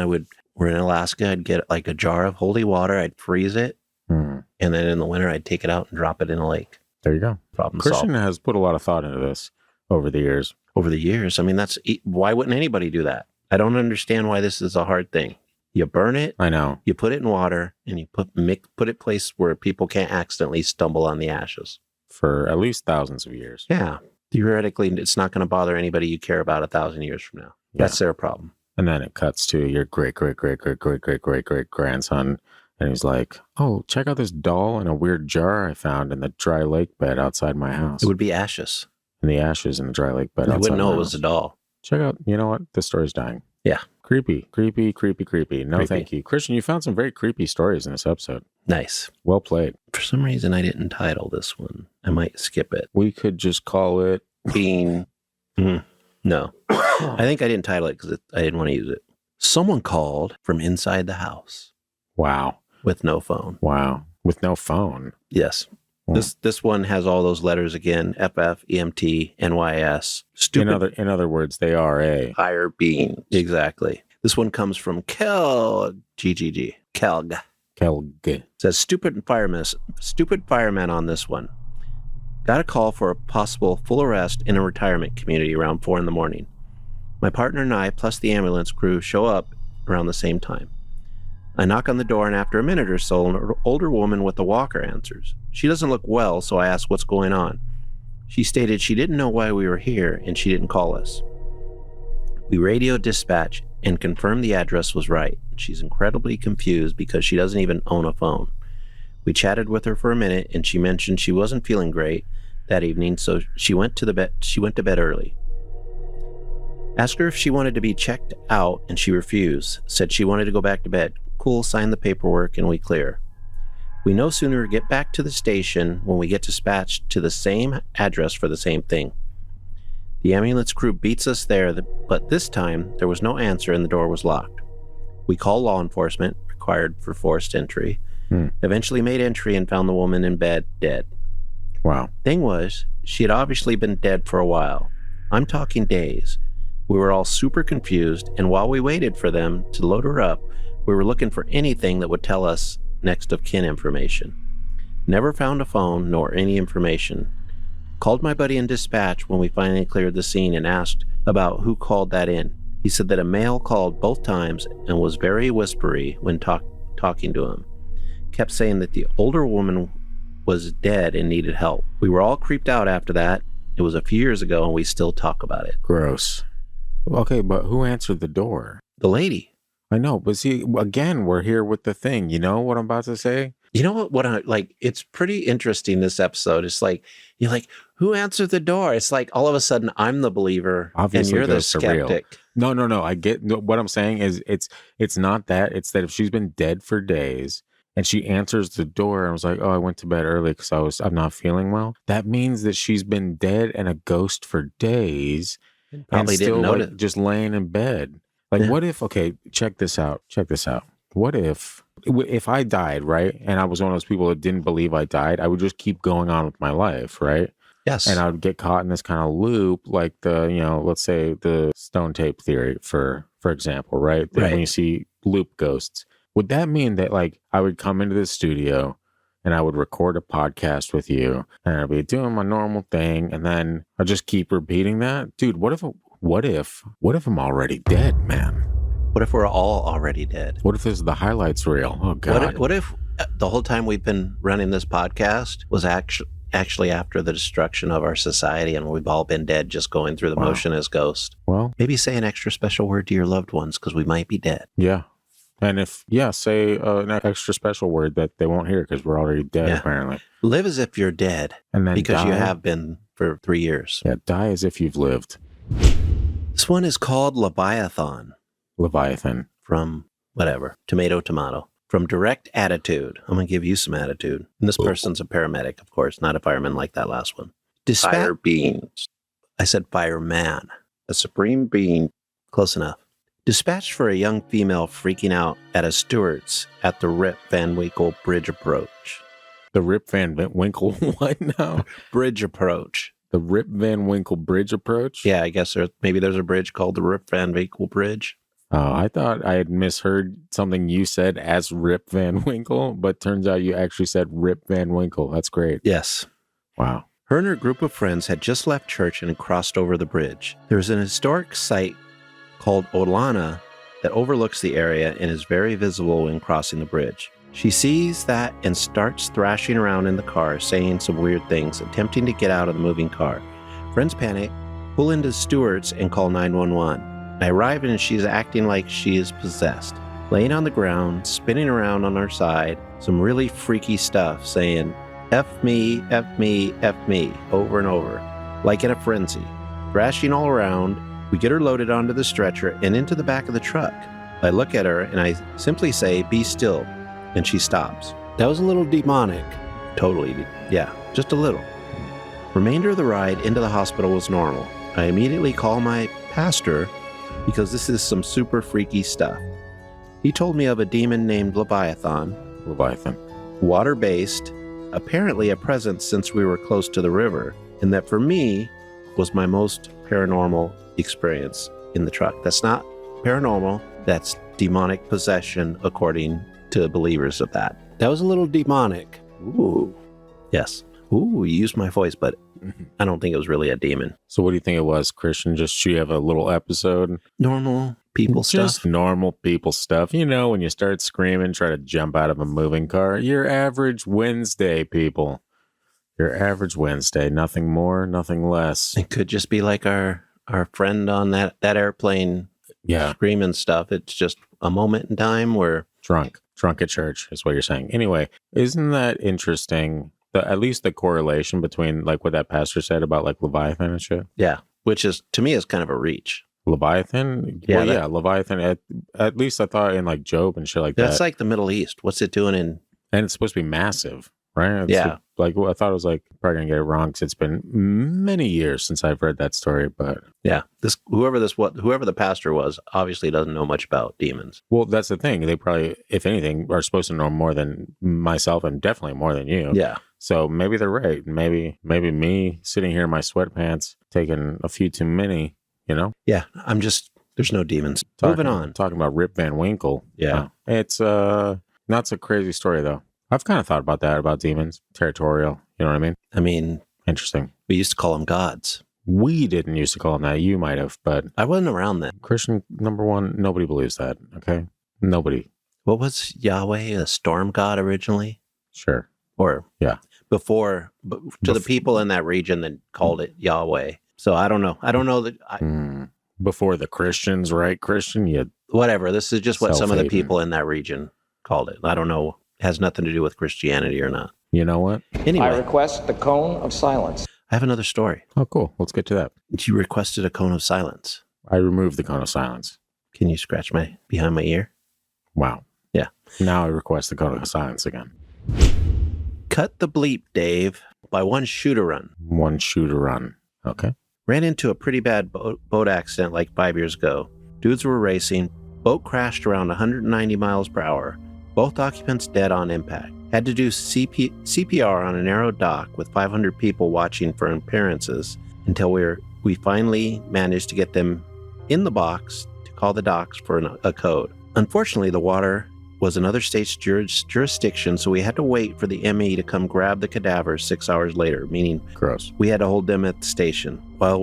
we're in Alaska, I'd get like a jar of holy water, I'd freeze it, and then in the winter, I'd take it out and drop it in a lake. There you go. Problem Christian solved. has put a lot of thought into this over the years. Over the years, I mean, why wouldn't anybody do that? I don't understand why this is a hard thing. You burn it, I know. you put it in water, and you put it place where people can't accidentally stumble on the ashes. For at least thousands of years. Yeah. Theoretically, it's not going to bother anybody you care about 1,000 years from now. That's their problem. And then it cuts to your great grandson. And he's like, oh, check out this doll in a weird jar I found in the dry lake bed outside my house. It would be ashes. And the ashes in the dry lake bed I outside wouldn't know my it was house. a doll. Check out, you know what? This story's dying. Yeah. Creepy. No, Creepy. thank you. Christian, you found some very creepy stories in this episode. Nice. Well played. For some reason, I didn't title this one. I might skip it. We could just call it Being... No. I think I didn't title it because I didn't want to use it. Someone called from inside the house. Wow. With no phone. Wow. With no phone. Yes. This one has all those letters again. FF, EMT, NYS. Stupid. In other words, they are a higher being. Exactly. This one comes from Kelg. Kelg. Kelg. Says stupid fireman on this one. Got a call for a possible full arrest in a retirement community around 4 a.m. My partner and I, plus the ambulance crew, show up around the same time. I knock on the door, and after a minute or so, an older woman with a walker answers. She doesn't look well, so I ask what's going on. She stated she didn't know why we were here, and she didn't call us. We radioed dispatch and confirmed the address was right. She's incredibly confused because she doesn't even own a phone. We chatted with her for a minute, and she mentioned she wasn't feeling great that evening, so she went to bed early. Asked her if she wanted to be checked out, and she refused. Said she wanted to go back to bed. Cool, sign the paperwork, and we clear. We no sooner get back to the station when we get dispatched to the same address for the same thing. The ambulance crew beats us there, but this time there was no answer and the door was locked. We called law enforcement, required for forced entry. Eventually made entry and found the woman in bed, dead. Wow. Thing was, she had obviously been dead for a while. I'm talking days. We were all super confused, and while we waited for them to load her up, we were looking for anything that would tell us next of kin information. Never found a phone nor any information. Called my buddy in dispatch when we finally cleared the scene and asked about who called that in. He said that a male called both times and was very whispery when talking to him. Kept saying that the older woman was dead and needed help. We were all creeped out after that. It was a few years ago and we still talk about it. Gross. Okay, but who answered the door? The lady. I know, but see, again, we're here with the thing. You know what I'm about to say? You know what I like? It's pretty interesting, this episode. It's like, you're like, who answered the door? It's like all of a sudden I'm the believer Obviously, and you're the ghosts are real. skeptic. No. I get what I'm saying is it's not that. It's that if she's been dead for days and she answers the door and was like, oh, I went to bed early because I'm not feeling well. That means that she's been dead and a ghost for days. Probably and still, didn't know like, it. just laying in bed. Like, Yeah. what if, okay, check this out. What if I died, right? And I was one of those people that didn't believe I died, I would just keep going on with my life, right? Yes. And I would get caught in this kind of loop, like let's say the stone tape theory, for example, right? Then Right. when you see loop ghosts, would that mean that like I would come into the studio and I would record a podcast with you and I'd be doing my normal thing and then I'd just keep repeating that? Dude, what if I'm already dead, man? What if we're all already dead? What if this is the highlights reel? Oh God. What if the whole time we've been running this podcast was actually after the destruction of our society and we've all been dead, just going through the Wow. motion as ghosts? Well, Maybe say an extra special word to your loved ones because we might be dead. yeah. And say an extra special word that they won't hear because we're already dead, Yeah. apparently. Live as if you're dead And then because you die. have been for 3 years. Yeah, die as if you've lived. This one is called Leviathan Leviathan. from whatever, tomato. From Direct Attitude. I'm going to give you some attitude. And this person's a paramedic, of course, not a fireman like that last one. Fire beings. I said fireman. A supreme being. Close enough. Dispatched for a young female freaking out at a Stewart's at the Rip Van Winkle Bridge Approach. The Rip Van Winkle, what now? Bridge Approach. The Rip Van Winkle Bridge Approach? Yeah, I guess maybe there's a bridge called the Rip Van Winkle Bridge. Oh, I thought I had misheard something you said as Rip Van Winkle, but turns out you actually said Rip Van Winkle. That's great. Yes. Wow. Her and her group of friends had just left church and had crossed over the bridge. There is an historic site called Olana that overlooks the area and is very visible when crossing the bridge. She sees that and starts thrashing around in the car, saying some weird things, attempting to get out of the moving car. Friends panic, pull into Stewart's and call 911. I arrive and she's acting like she is possessed, laying on the ground, spinning around on her side, some really freaky stuff, saying, F me, F me, F me, over and over, like in a frenzy. Thrashing all around, we get her loaded onto the stretcher and into the back of the truck. I look at her and I simply say, be still, and she stops. That was a little demonic. Totally, yeah, just a little. Remainder of the ride into the hospital was normal. I immediately call my pastor because this is some super freaky stuff. He told me of a demon named Leviathan, water-based, apparently a presence since we were close to the river, and that for me was my most paranormal experience in the truck. That's not paranormal, that's demonic possession according to believers of that. That was a little demonic. Ooh. Yes. Ooh, you used my voice, but I don't think it was really a demon. So what do you think it was, Christian? Just she have a little episode? Normal people Just stuff. normal people stuff. You know, when you start screaming, try to jump out of a moving car. Your average Wednesday, people. Your average Wednesday. Nothing more, nothing less. It could just be like our friend on that airplane Yeah. screaming stuff. It's just a moment in time where Drunk at church is what you're saying. Anyway, isn't that interesting? At least the correlation between like what that pastor said about like Leviathan and shit. yeah, which is to me is kind of a reach. Leviathan? Yeah, Well, yeah, Leviathan. At least I thought in like Job and shit like That's that. like the Middle East. What's it doing in? And it's supposed to be massive, right? It's Yeah. Like I thought it was like, probably gonna get it wrong because it's been many years since I've read that story. But Yeah, whoever the pastor was obviously doesn't know much about demons. well, that's the thing. They probably, if anything, are supposed to know more than myself and definitely more than you. Yeah, So maybe they're right. Maybe me sitting here in my sweatpants taking a few too many, you know? yeah. There's no demons. Moving on. Talking about Rip Van Winkle. Yeah. It's not so crazy story though. I've kind of thought about that, about demons. Territorial. You know what I mean? I mean, Interesting. we used to call them gods. We didn't used to call them that. You might have, but I wasn't around then. Christian, number one, nobody believes that. Okay? Nobody. What was Yahweh, a storm god originally? Sure. Or Yeah. before, to the people in that region that called it Yahweh. So I don't know. I don't know that. Before the Christians, right? Christian, you Whatever. This is just what some of the Self-hating. people in that region called it. I don't know. It has nothing to do with Christianity or not. You know what? Anyway, I request the cone of silence. I have another story. Oh, cool. Let's get to that. You requested a cone of silence. I removed the cone of silence. Can you scratch behind my ear? Wow. Yeah. Now I request the cone of silence again. Cut the bleep, Dave, by one shooter run. One shooter run. Okay. Ran into a pretty bad boat accident like 5 years ago. Dudes were racing. Boat crashed around 190 miles per hour. Both occupants dead on impact. Had to do CPR on a narrow dock with 500 people watching for appearances until we finally managed to get them in the box to call the docks for a code. Unfortunately, the water was another state's jurisdiction, so we had to wait for the ME to come grab the cadavers 6 hours later, meaning Gross. we had to hold them at the station. While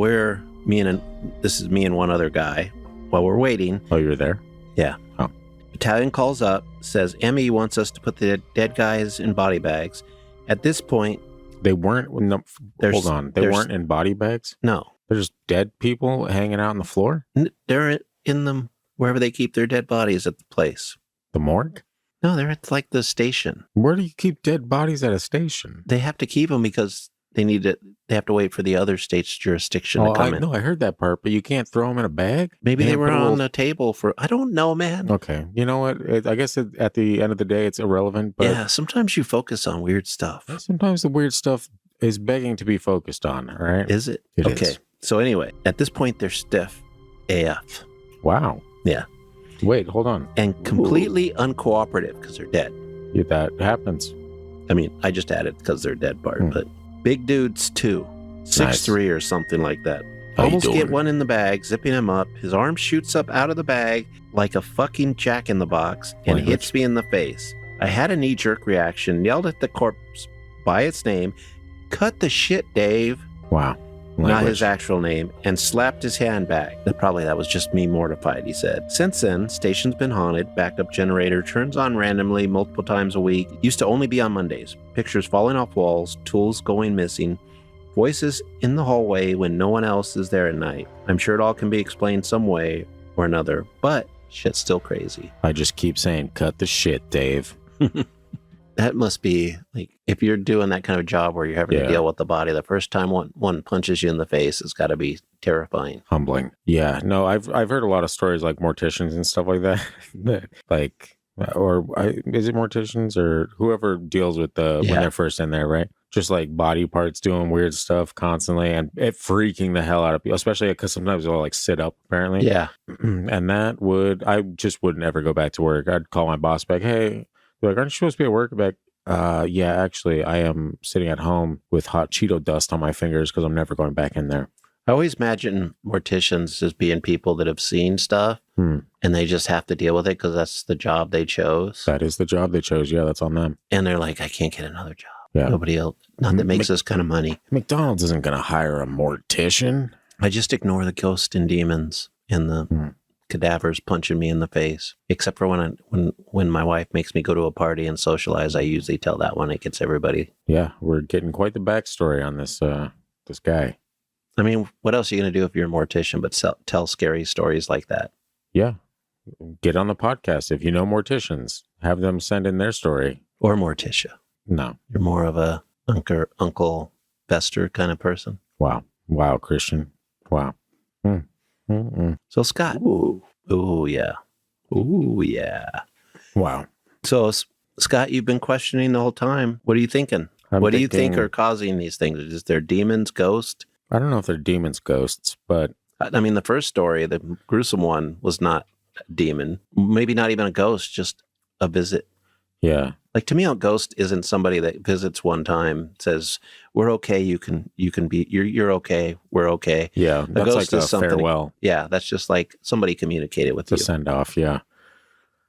this is me and one other guy, while we're waiting, Oh, you're there? yeah. Oh. Battalion calls up, says ME wants us to put the dead guys in body bags. At this point, They weren't. No, There's- hold on. They there's- weren't in body bags? no. They're just dead people hanging out on the floor? They're in them wherever they keep their dead bodies at the place. The morgue? No, they're at like the station. Where do you keep dead bodies at a station? They have to keep them because they have to wait for the other state's jurisdiction to come in. No, I heard that part, but you can't throw them in a bag? Maybe they Can't were put a on little- the table for, I don't know, man. Okay. You know what? I guess at the end of the day, it's irrelevant, but Yeah, sometimes you focus on weird stuff. sometimes the weird stuff is begging to be focused on, all right? Is it? It okay. is. So anyway, at this point, they're stiff AF Wow. Yeah. Wait, hold on. and completely uncooperative because they're dead. Yeah, that happens. I mean, I just added because they're dead part, Hmm. but big dudes too. 6'3" or something like that. How you Almost get doing? one in the bag, zipping him up. His arm shoots up out of the bag like a fucking jack in the box and Language. hits me in the face. I had a knee-jerk reaction, yelled at the corpse by its name, cut the shit, Dave, Wow. not Language. his actual name, and slapped his hand back. Probably that was just me mortified, he said. Since then, station's been haunted. Backup generator turns on randomly multiple times a week. Used to only be on Mondays. Pictures falling off walls, tools going missing, voices in the hallway when no one else is there at night. I'm sure it all can be explained some way or another, but shit's still crazy. I just keep saying, cut the shit, Dave. That must be like, if you're doing that kind of job where you're having to Yeah. deal with the body, the first time one punches you in the face, it's got to be terrifying. Humbling. Yeah. No, I've heard a lot of stories like morticians and stuff like that. Like, is it morticians or whoever deals with when Yeah. they're first in there, right? Just like body parts doing weird stuff constantly and it freaking the hell out of people, especially because sometimes they'll like sit up apparently. Yeah. And I just would never go back to work. I'd call my boss back, hey, they're like, aren't you supposed to be at work? Back, yeah, actually, I am sitting at home with hot Cheeto dust on my fingers because I'm never going back in there. I always imagine morticians as being people that have seen stuff and they just have to deal with it because that's the job they chose. That is the job they chose. Yeah, that's on them. And they're like, I can't get another job. Yeah. Nobody else, not that makes this kind of money. McDonald's isn't going to hire a mortician. I just ignore the ghosts and demons and the cadavers punching me in the face. Except for when my wife makes me go to a party and socialize, I usually tell that one. It gets everybody. Yeah, we're getting quite the backstory on this this guy. I mean, what else are you going to do if you're a mortician but tell scary stories like that? Yeah. Get on the podcast. If you know morticians, have them send in their story. Or Morticia. No. You're more of a Uncle Fester kind of person. Wow. Wow, Christian. Wow. So, Scott. Ooh, yeah. Ooh, yeah. Wow. So, Scott, you've been questioning the whole time. What are you thinking? What do you think are causing these things? Is there demons, ghosts? I don't know if they're demons, ghosts, but... I mean, the first story, the gruesome one, was not a demon. Maybe not even a ghost, just a visit. Yeah. Like, to me, a ghost isn't somebody that visits one time, says, we're okay, you can be, you're okay, we're okay. Yeah, that's ghost like is a something, farewell. Yeah, that's just like somebody communicated with you. It's a send-off, yeah.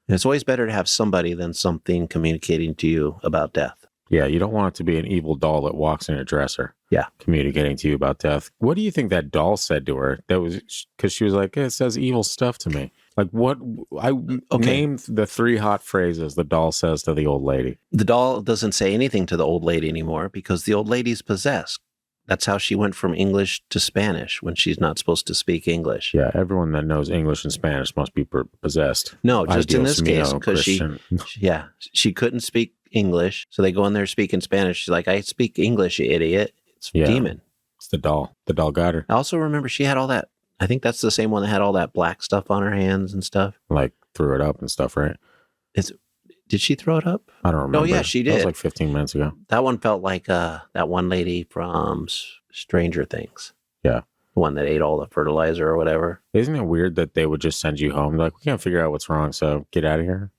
And it's always better to have somebody than something communicating to you about death. Yeah, you don't want it to be an evil doll that walks in a dresser. Yeah. Communicating to you about death. What do you think that doll said to her? That was because she was like, it says evil stuff to me. Like what? Named the 3 hot phrases the doll says to the old lady. The doll doesn't say anything to the old lady anymore because the old lady's possessed. That's how she went from English to Spanish when she's not supposed to speak English. Yeah, everyone that knows English and Spanish must be possessed. No, just in this case, because she couldn't speak English, so they go in there speaking Spanish. She's like, I speak English, you idiot. It's a demon. It's the doll. The doll got her. I also remember she had all that, I think that's the same one that had all that black stuff on her hands and stuff. Like threw it up and stuff, right? Did she throw it up? I don't remember. Oh, yeah, she did. That was like 15 minutes ago. That one felt like that one lady from Stranger Things. Yeah. The one that ate all the fertilizer or whatever. Isn't it weird that they would just send you home? Like, we can't figure out what's wrong, so get out of here.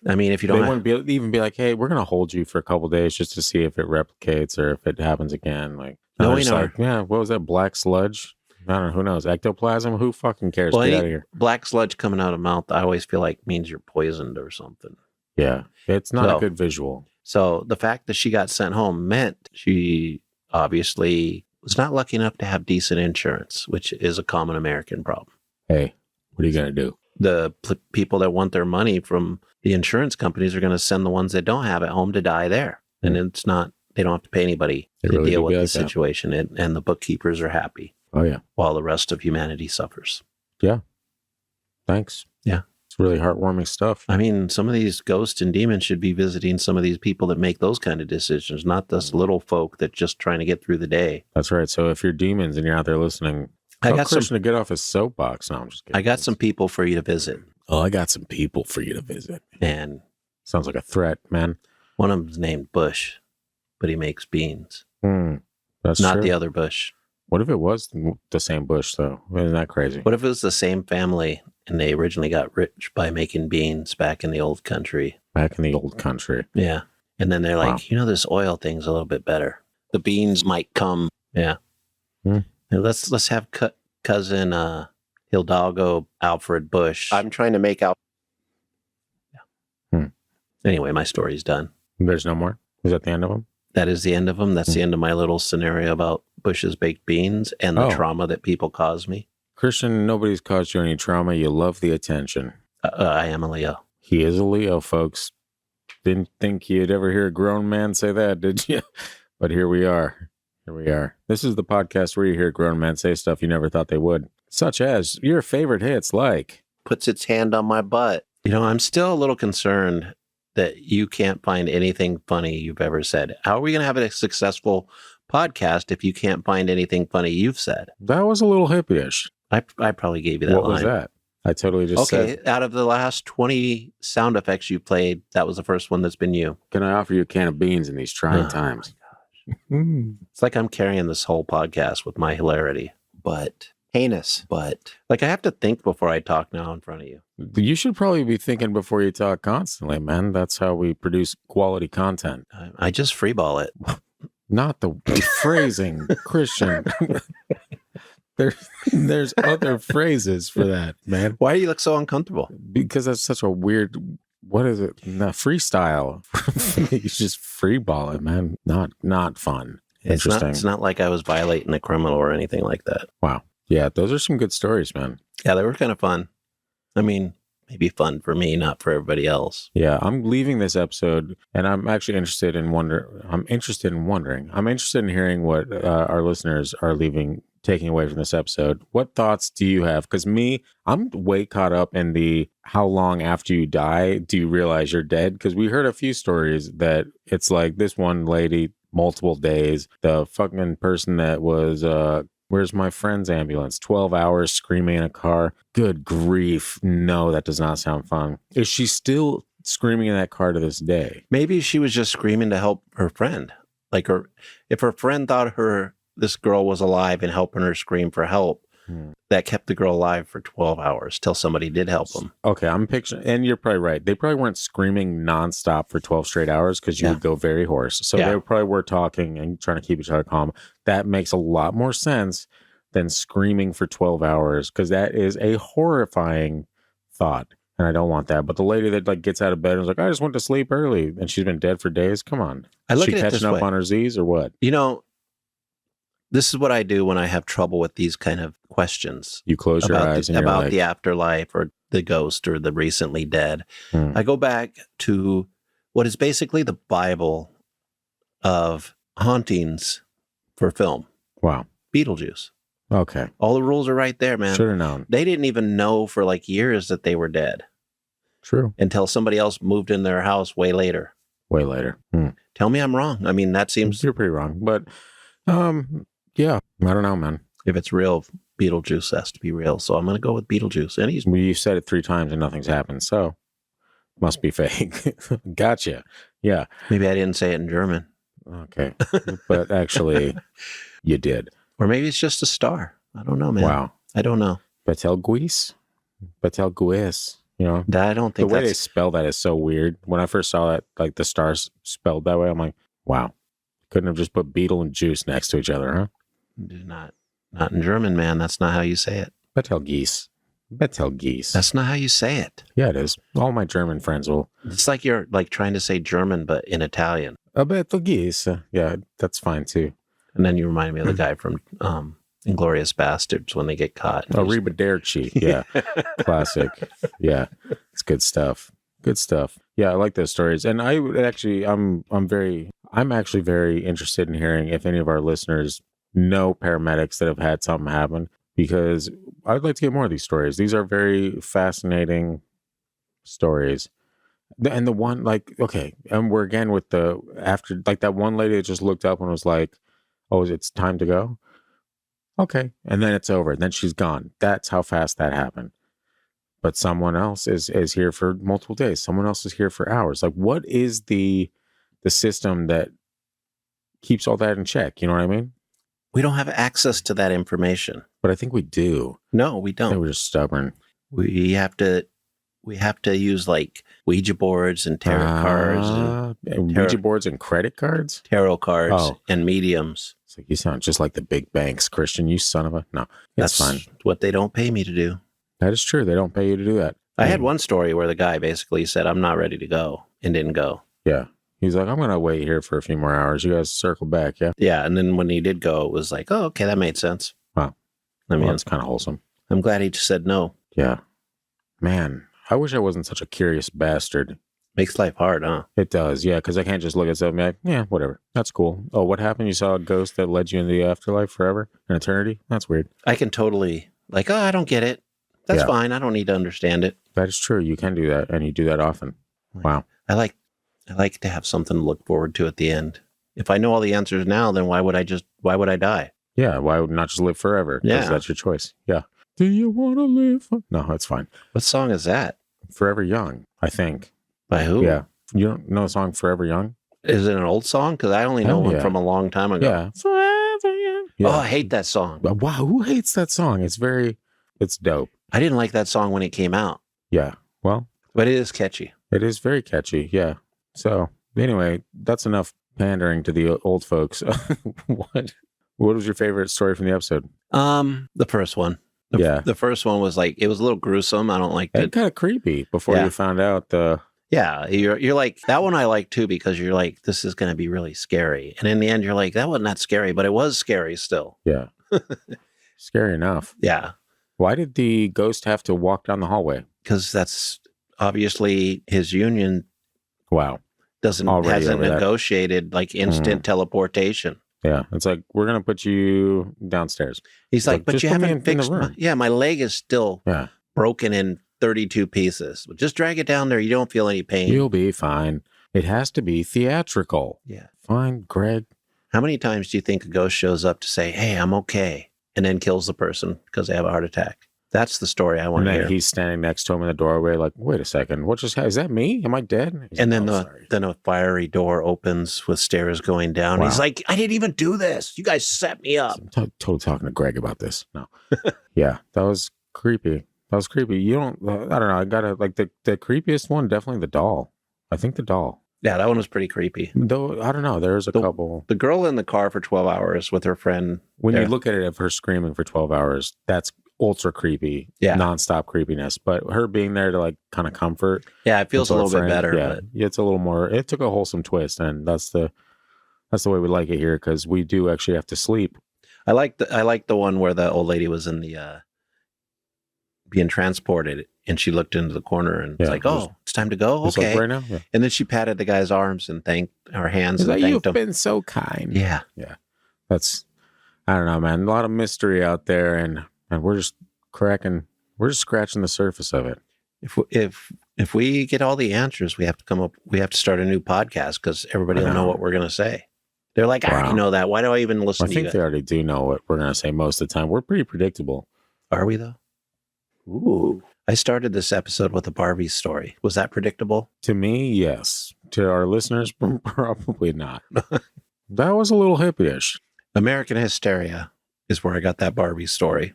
I mean, if you don't... They wouldn't even be like, hey, we're going to hold you for a couple days just to see if it replicates or if it happens again. Like, no, we know. Like, yeah, what was that? Black sludge? I don't know. Who knows? Ectoplasm? Who fucking cares? Well, get out of here. Black sludge coming out of mouth, I always feel like means you're poisoned or something. Yeah. It's not a good visual. So the fact that she got sent home meant she obviously was not lucky enough to have decent insurance, which is a common American problem. Hey, what are you going to do? The people that want their money from the insurance companies are going to send the ones that don't have it home to die there. And it's not, they don't have to pay anybody to deal with the situation. And the bookkeepers are happy. Oh, yeah. While the rest of humanity suffers. Yeah. Thanks. Yeah. It's really heartwarming stuff. I mean, some of these ghosts and demons should be visiting some of these people that make those kind of decisions, not this little folk that just trying to get through the day. That's right. So if you're demons and you're out there listening, I got Christian to get off his soapbox. No, I'm just kidding. I got some people for you to visit. Oh, I got some people for you to visit. And sounds like a threat, man. One of them's named Bush, but he makes beans. That's not true. The other Bush. What if it was the same Bush, though? Isn't that crazy? What if it was the same family and they originally got rich by making beans back in the old country? Back in the old country. Yeah. And then they're like, this oil thing's a little bit better. The beans might come. Yeah. Let's have cousin Hidalgo Alfred Bush. I'm trying to make out. Yeah. Anyway, my story's done. There's no more? Is that the end of them? That is the end of them. That's the end of my little scenario about Bush's baked beans and the trauma that people cause me. Christian, nobody's caused you any trauma. You love the attention. I am a Leo. He is a Leo, folks. Didn't think you'd ever hear a grown man say that, did you? But here we are. Here we are. This is the podcast where you hear grown men say stuff you never thought they would. Such as your favorite hits like... Puts its hand on my butt. I'm still a little concerned that you can't find anything funny you've ever said. How are we going to have a successful podcast if you can't find anything funny you've said? That was a little hippie-ish. I probably gave you that line. What was that? I totally just said... Okay, out of the last 20 sound effects you played, that was the first one that's been you. Can I offer you a can of beans in these trying times? It's like I'm carrying this whole podcast with my hilarity. But... heinous, but... Like, I have to think before I talk now in front of you. You should probably be thinking before you talk constantly, man. That's how we produce quality content. I just freeball it. Not the phrasing, Christian. There's other phrases for that, man. Why do you look so uncomfortable? Because that's such a weird... What is it? Freestyle. You just freeball it, man. Not fun. Interesting. It's not like I was violating a criminal or anything like that. Wow. Yeah, those are some good stories, man. Yeah, they were kind of fun. I mean, maybe fun for me, not for everybody else. Yeah, I'm leaving this episode, and I'm actually interested in I'm interested in hearing what our listeners are taking away from this episode. What thoughts do you have? Because I'm way caught up in the how long after you die do you realize you're dead? Because we heard a few stories that it's like this one lady, multiple days. The fucking person that was where's my friend's ambulance? 12 hours screaming in a car. Good grief. No, that does not sound fun. Is she still screaming in that car to this day? Maybe she was just screaming to help her friend. Like if her friend thought this girl was alive and helping her scream for help, that kept the girl alive for 12 hours till somebody did help them. Okay, I'm picturing, and you're probably right. They probably weren't screaming nonstop for 12 straight hours because you would go very hoarse. So they probably were talking and trying to keep each other calm. That makes a lot more sense than screaming for 12 hours because that is a horrifying thought. And I don't want that. But the lady that like gets out of bed and is like, I just went to sleep early, and she's been dead for days. Come on. I look Is she at it catching this up way. on her Z's or what? You know, this is what I do when I have trouble with these kind of questions. You close your eyes and you're about like, the afterlife or the ghost or the recently dead. I go back to what is basically the Bible of hauntings for film. wow. Beetlejuice. Okay. All the rules are right there, man. Should have known. They didn't even know for like years that they were dead True. until somebody else moved in their house way later. Way later. Tell me I'm wrong. I mean, that seems, You're pretty wrong. But yeah, I don't know, man. if it's real, Beetlejuice has to be real. So I'm going to go with Beetlejuice. And he's, You said it 3 times and nothing's happened. So must be fake. Gotcha. Yeah. maybe I didn't say it in German. Okay. But actually, you did. Or maybe it's just a star. I don't know, man. Wow. I don't know. Betelgeuse? Betelgeuse. You know, I don't the think way they that's, spell that is so weird. When I first saw that, like the stars spelled that way, I'm like, wow. Couldn't have just put beetle and juice next to each other, huh? not in German, man. That's not how you say it. Betelgeuse. Betelgeuse. That's not how you say it. Yeah, it is. All my German friends will. It's like you're like trying to say German, but in Italian. Betelgeuse. Yeah, that's fine too. And then you remind me of the guy from Inglourious Bastards when they get caught. Oh, Arrivederci. Yeah. Classic. Yeah. It's good stuff. Good stuff. Yeah, I like those stories. And I would actually, I'm actually very interested in hearing if any of our listeners know paramedics that have had something happen, because I'd like to get more of these stories. These are very fascinating stories. And the one, like, okay, and we're again with the, after, like that one lady that just looked up and was like, oh, it's time to go? Okay. And then it's over. And then she's gone. That's how fast that happened. But someone else is here for multiple days. Someone else is here for hours. Like, what is the system that keeps all that in check? You know what I mean? We don't have access to that information. But I think we do. No, we I think don't. we're just stubborn. We have to use like Ouija boards and tarot cards and Ouija boards and credit cards? tarot cards Oh. and mediums. It's like, you sound just like the big banks, Christian, you son of a... No, That's fine. what they don't pay me to do. That is true. They don't pay you to do that. I had one story where the guy basically said, I'm not ready to go, and didn't go. Yeah. He's like, I'm going to wait here for a few more hours. You guys circle back, yeah? Yeah, and then when he did go, it was like, oh, okay, that made sense. Wow. I mean, Well, that's kind of wholesome. I'm glad he just said no. Yeah. Man, I wish I wasn't such a curious bastard. Makes life hard, huh? It does, yeah, because I can't just look at something and be like, yeah, whatever. That's cool. Oh, what happened? You saw a ghost that led you into the afterlife forever? An eternity? That's weird. I can totally, like, oh, I don't get it. That's Yeah. fine. I don't need to understand it. That is true. You can do that, and you do that often. Wow. I like to have something to look forward to at the end. If I know all the answers now, then why would I die? Yeah, why would not just live forever? 'Cause Yeah. that's your choice. Yeah. Do you want to live? No, it's fine. What song is that? Forever Young, I think. By who? Yeah. You don't know the song Forever Young? Is it an old song? Because I only know Hell one yeah. from a long time ago. Yeah. Forever Young. Yeah. Oh, I hate that song. But wow, who hates that song? It's dope. I didn't like that song when it came out, Yeah. Well, but it is catchy. it is very catchy. Yeah. So anyway, that's enough pandering to the old folks. What was your favorite story from the episode? The first one. Yeah. The first one was like, it was a little gruesome. I don't like It's it. kind of creepy before Yeah. you found out the... Yeah, you're like, that one I like too, because you're like, this is going to be really scary. And in the end, you're like, that wasn't that scary, but it was scary still. Yeah. Scary enough. Yeah. Why did the ghost have to walk down the hallway? because that's obviously his union Wow. hasn't negotiated like instant teleportation. Yeah. It's like, we're going to put you downstairs. He's like, but just you put me haven't in the fixed room. my leg is still Yeah. broken in 32 pieces. Just drag it down there. You don't feel any pain. You'll be fine. It has to be theatrical. Yeah. Fine, Greg. How many times do you think a ghost shows up to say, hey, I'm okay, and then kills the person because they have a heart attack? That's the story I want And to then hear. he's standing next to him in the doorway like, wait a second, what just happened? Is that me? Am I dead? He's And like, then then a fiery door opens with stairs going down. Wow. He's like, I didn't even do this. You guys set me up. I'm totally talking to Greg about this. No. Yeah, that was creepy. You don't, I don't know. I gotta, like, the creepiest one, definitely the doll. I think the doll. Yeah, that one was pretty creepy. Though, I don't know. There's a couple. The girl in the car for 12 hours with her friend. When you look at it of her screaming for 12 hours, that's ultra creepy, nonstop creepiness. But her being there to like kind of comfort. Yeah, it feels a little bit better. Yeah, but it's a little more, it took a wholesome twist. And that's the way we like it here, because we do actually have to sleep. I like the one where the old lady was in the being transported, and she looked into the corner and was like, "Oh, it's time to go." It's Okay, like right now. Yeah. and then she patted the guy's arms and thanked our hands. He's and like, thanked you've him. been so kind. Yeah. That's, I don't know, man. A lot of mystery out there, and we're just scratching the surface of it. If we get all the answers, we have to start a new podcast because everybody will know what we're going to say. They're like, I already know that. Why do I even listen to you? I think they already do know what we're going to say most of the time. We're pretty predictable. Are we though? Ooh. I started this episode with a Barbie story. Was that predictable? To me, yes. To our listeners, probably not. That was a little hippie-ish. American Hysteria is where I got that Barbie story.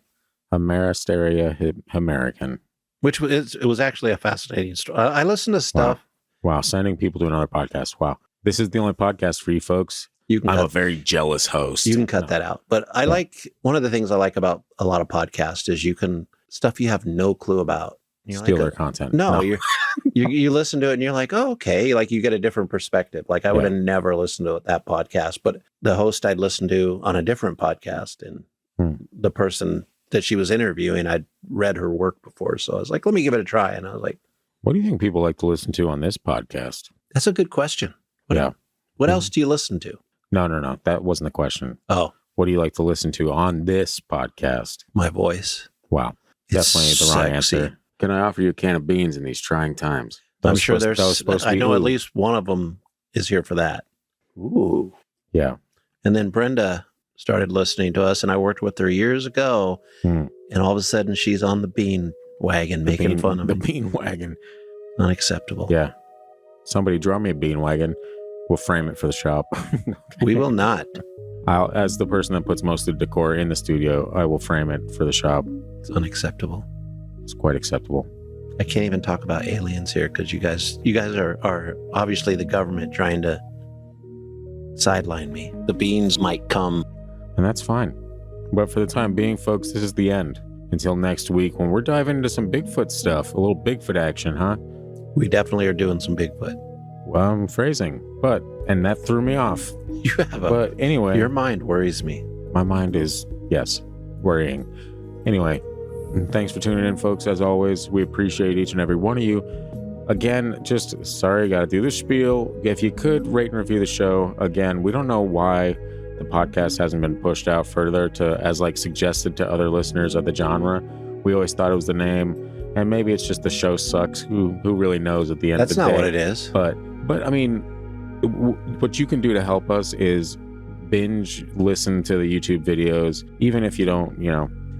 Ameristeria American. Which it was actually a fascinating story. I listened to stuff. Wow. Sending people to another podcast. Wow. This is the only podcast for you folks. I'm a very jealous host. You can cut that out. But I like, one of the things I like about a lot of podcasts is stuff you have no clue about. Steal their content. No. You listen to it and you're like, oh, okay. Like you get a different perspective. Like I would have never listened to that podcast, but the host I'd listened to on a different podcast, and the person that she was interviewing, I'd read her work before. So I was like, let me give it a try. And I was like, what do you think people like to listen to on this podcast? That's a good question. What else do you listen to? No. That wasn't the question. Oh. What do you like to listen to on this podcast? My voice. Wow. Definitely the wrong answer. Can I offer you a can of beans in these trying times? I'm sure I know at least one of them is here for that. Ooh. Yeah. And then Brenda started listening to us, and I worked with her years ago, and all of a sudden she's on the bean wagon making fun of the me. bean wagon. Unacceptable. Yeah. Somebody draw me a bean wagon. We'll frame it for the shop. We will not. As the person that puts most of the decor in the studio, I will frame it for the shop. It's unacceptable. It's quite acceptable. I can't even talk about aliens here because you guys are obviously the government trying to sideline me. The beans might come. And that's fine. But for the time being, folks, this is the end. Until next week when we're diving into some Bigfoot stuff. A little Bigfoot action, huh? We definitely are doing some Bigfoot. Well, I'm phrasing. And that threw me off. You have But anyway. Your mind worries me. My mind is, yes, worrying. Anyway, thanks for tuning in, folks. As always, we appreciate each and every one of you. Again, just sorry, got to do the spiel. If you could rate and review the show. Again, we don't know why the podcast hasn't been pushed out further as suggested to other listeners of the genre. We always thought it was the name, and maybe it's just the show sucks. Who really knows at the end of the day? That's not what it is. But I mean, what you can do to help us is binge listen to the YouTube videos, even if you don't,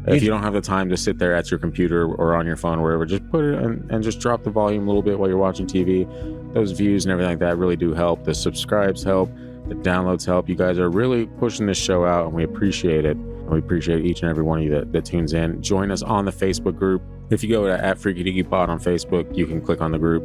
if you don't have the time to sit there at your computer or on your phone or wherever, just put it and just drop the volume a little bit while you're watching TV. Those views and everything like that really do help. The subscribes help. The downloads help. You guys are really pushing this show out, and we appreciate it. And we appreciate each and every one of you that tunes in. Join us on the Facebook group. If you go to @FreakyDeakyPod on Facebook, you can click on the group.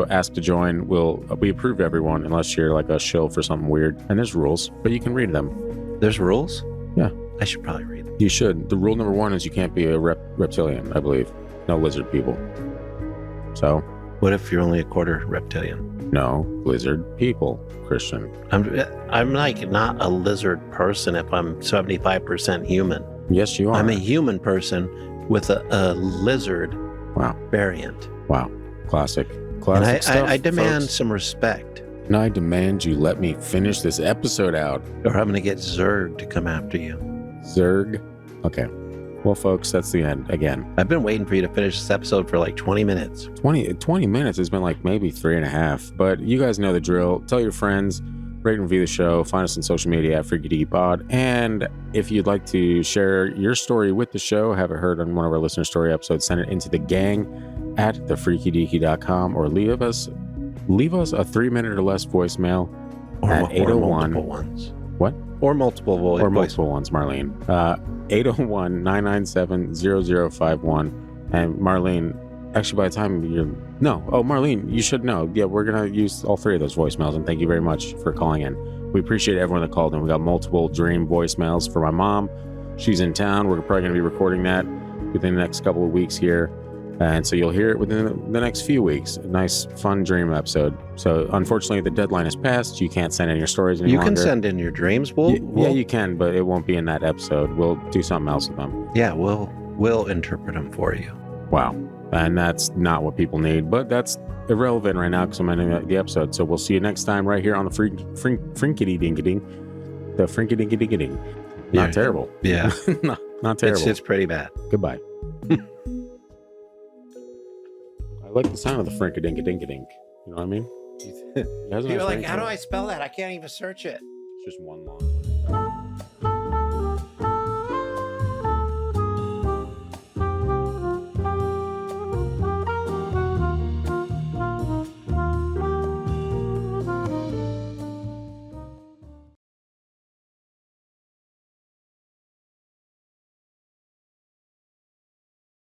Ask to join. We approve everyone unless you're like a shill for something weird. And there's rules, but you can read them. There's rules? Yeah. I should probably read them. You should. The rule number 1 is you can't be a reptilian, I believe. No lizard people. So. What if you're only a quarter reptilian? No lizard people, Christian. I'm like not a lizard person if I'm 75% human. Yes, you are. I'm a human person with a lizard variant. Wow. Classic. And Classic stuff. I demand folks. some respect, And I demand you let me finish this episode out. or I'm going to get Zerg to come after you. Zerg. Okay. Well, folks, that's the end. Again, I've been waiting for you to finish this episode for like 20 minutes. 20 minutes has been like maybe 3.5, but you guys know the drill. Tell your friends, rate and review the show, find us on social media at Freaky Deaky Pod. And if you'd like to share your story with the show, have it heard on one of our listener story episodes, send it into the gang at thefreakydeaky.com or leave us a 3-minute or less voicemail at 801 multiple ones. What? Or multiple voice. Or multiple ones, Marlene. 801-997-0051. And Marlene, actually, by the time Marlene, you should know. Yeah, we're going to use all 3 of those voicemails. And thank you very much for calling in. We appreciate everyone that called in. We got multiple dream voicemails for my mom. She's in town. We're probably going to be recording that within the next couple of weeks here. And so you'll hear it within the next few weeks. A nice, fun dream episode. So unfortunately, the deadline is passed. You can't send in your stories any longer. You can send in your dreams. Yeah, you can, but it won't be in that episode. We'll do something else with them. Yeah, we'll interpret them for you. Wow. And that's not what people need, but that's irrelevant right now because I'm ending the episode. So we'll see you next time right here on the Frinkity-Dinky-Ding. The Frinkity-Dinky-Ding. Not terrible. Yeah. Not terrible. It's pretty bad. Goodbye. I like the sound of the Frinkity-Dinky-Dink. You know what I mean? You're like, how do I spell that? I can't even search it. It's just one long word.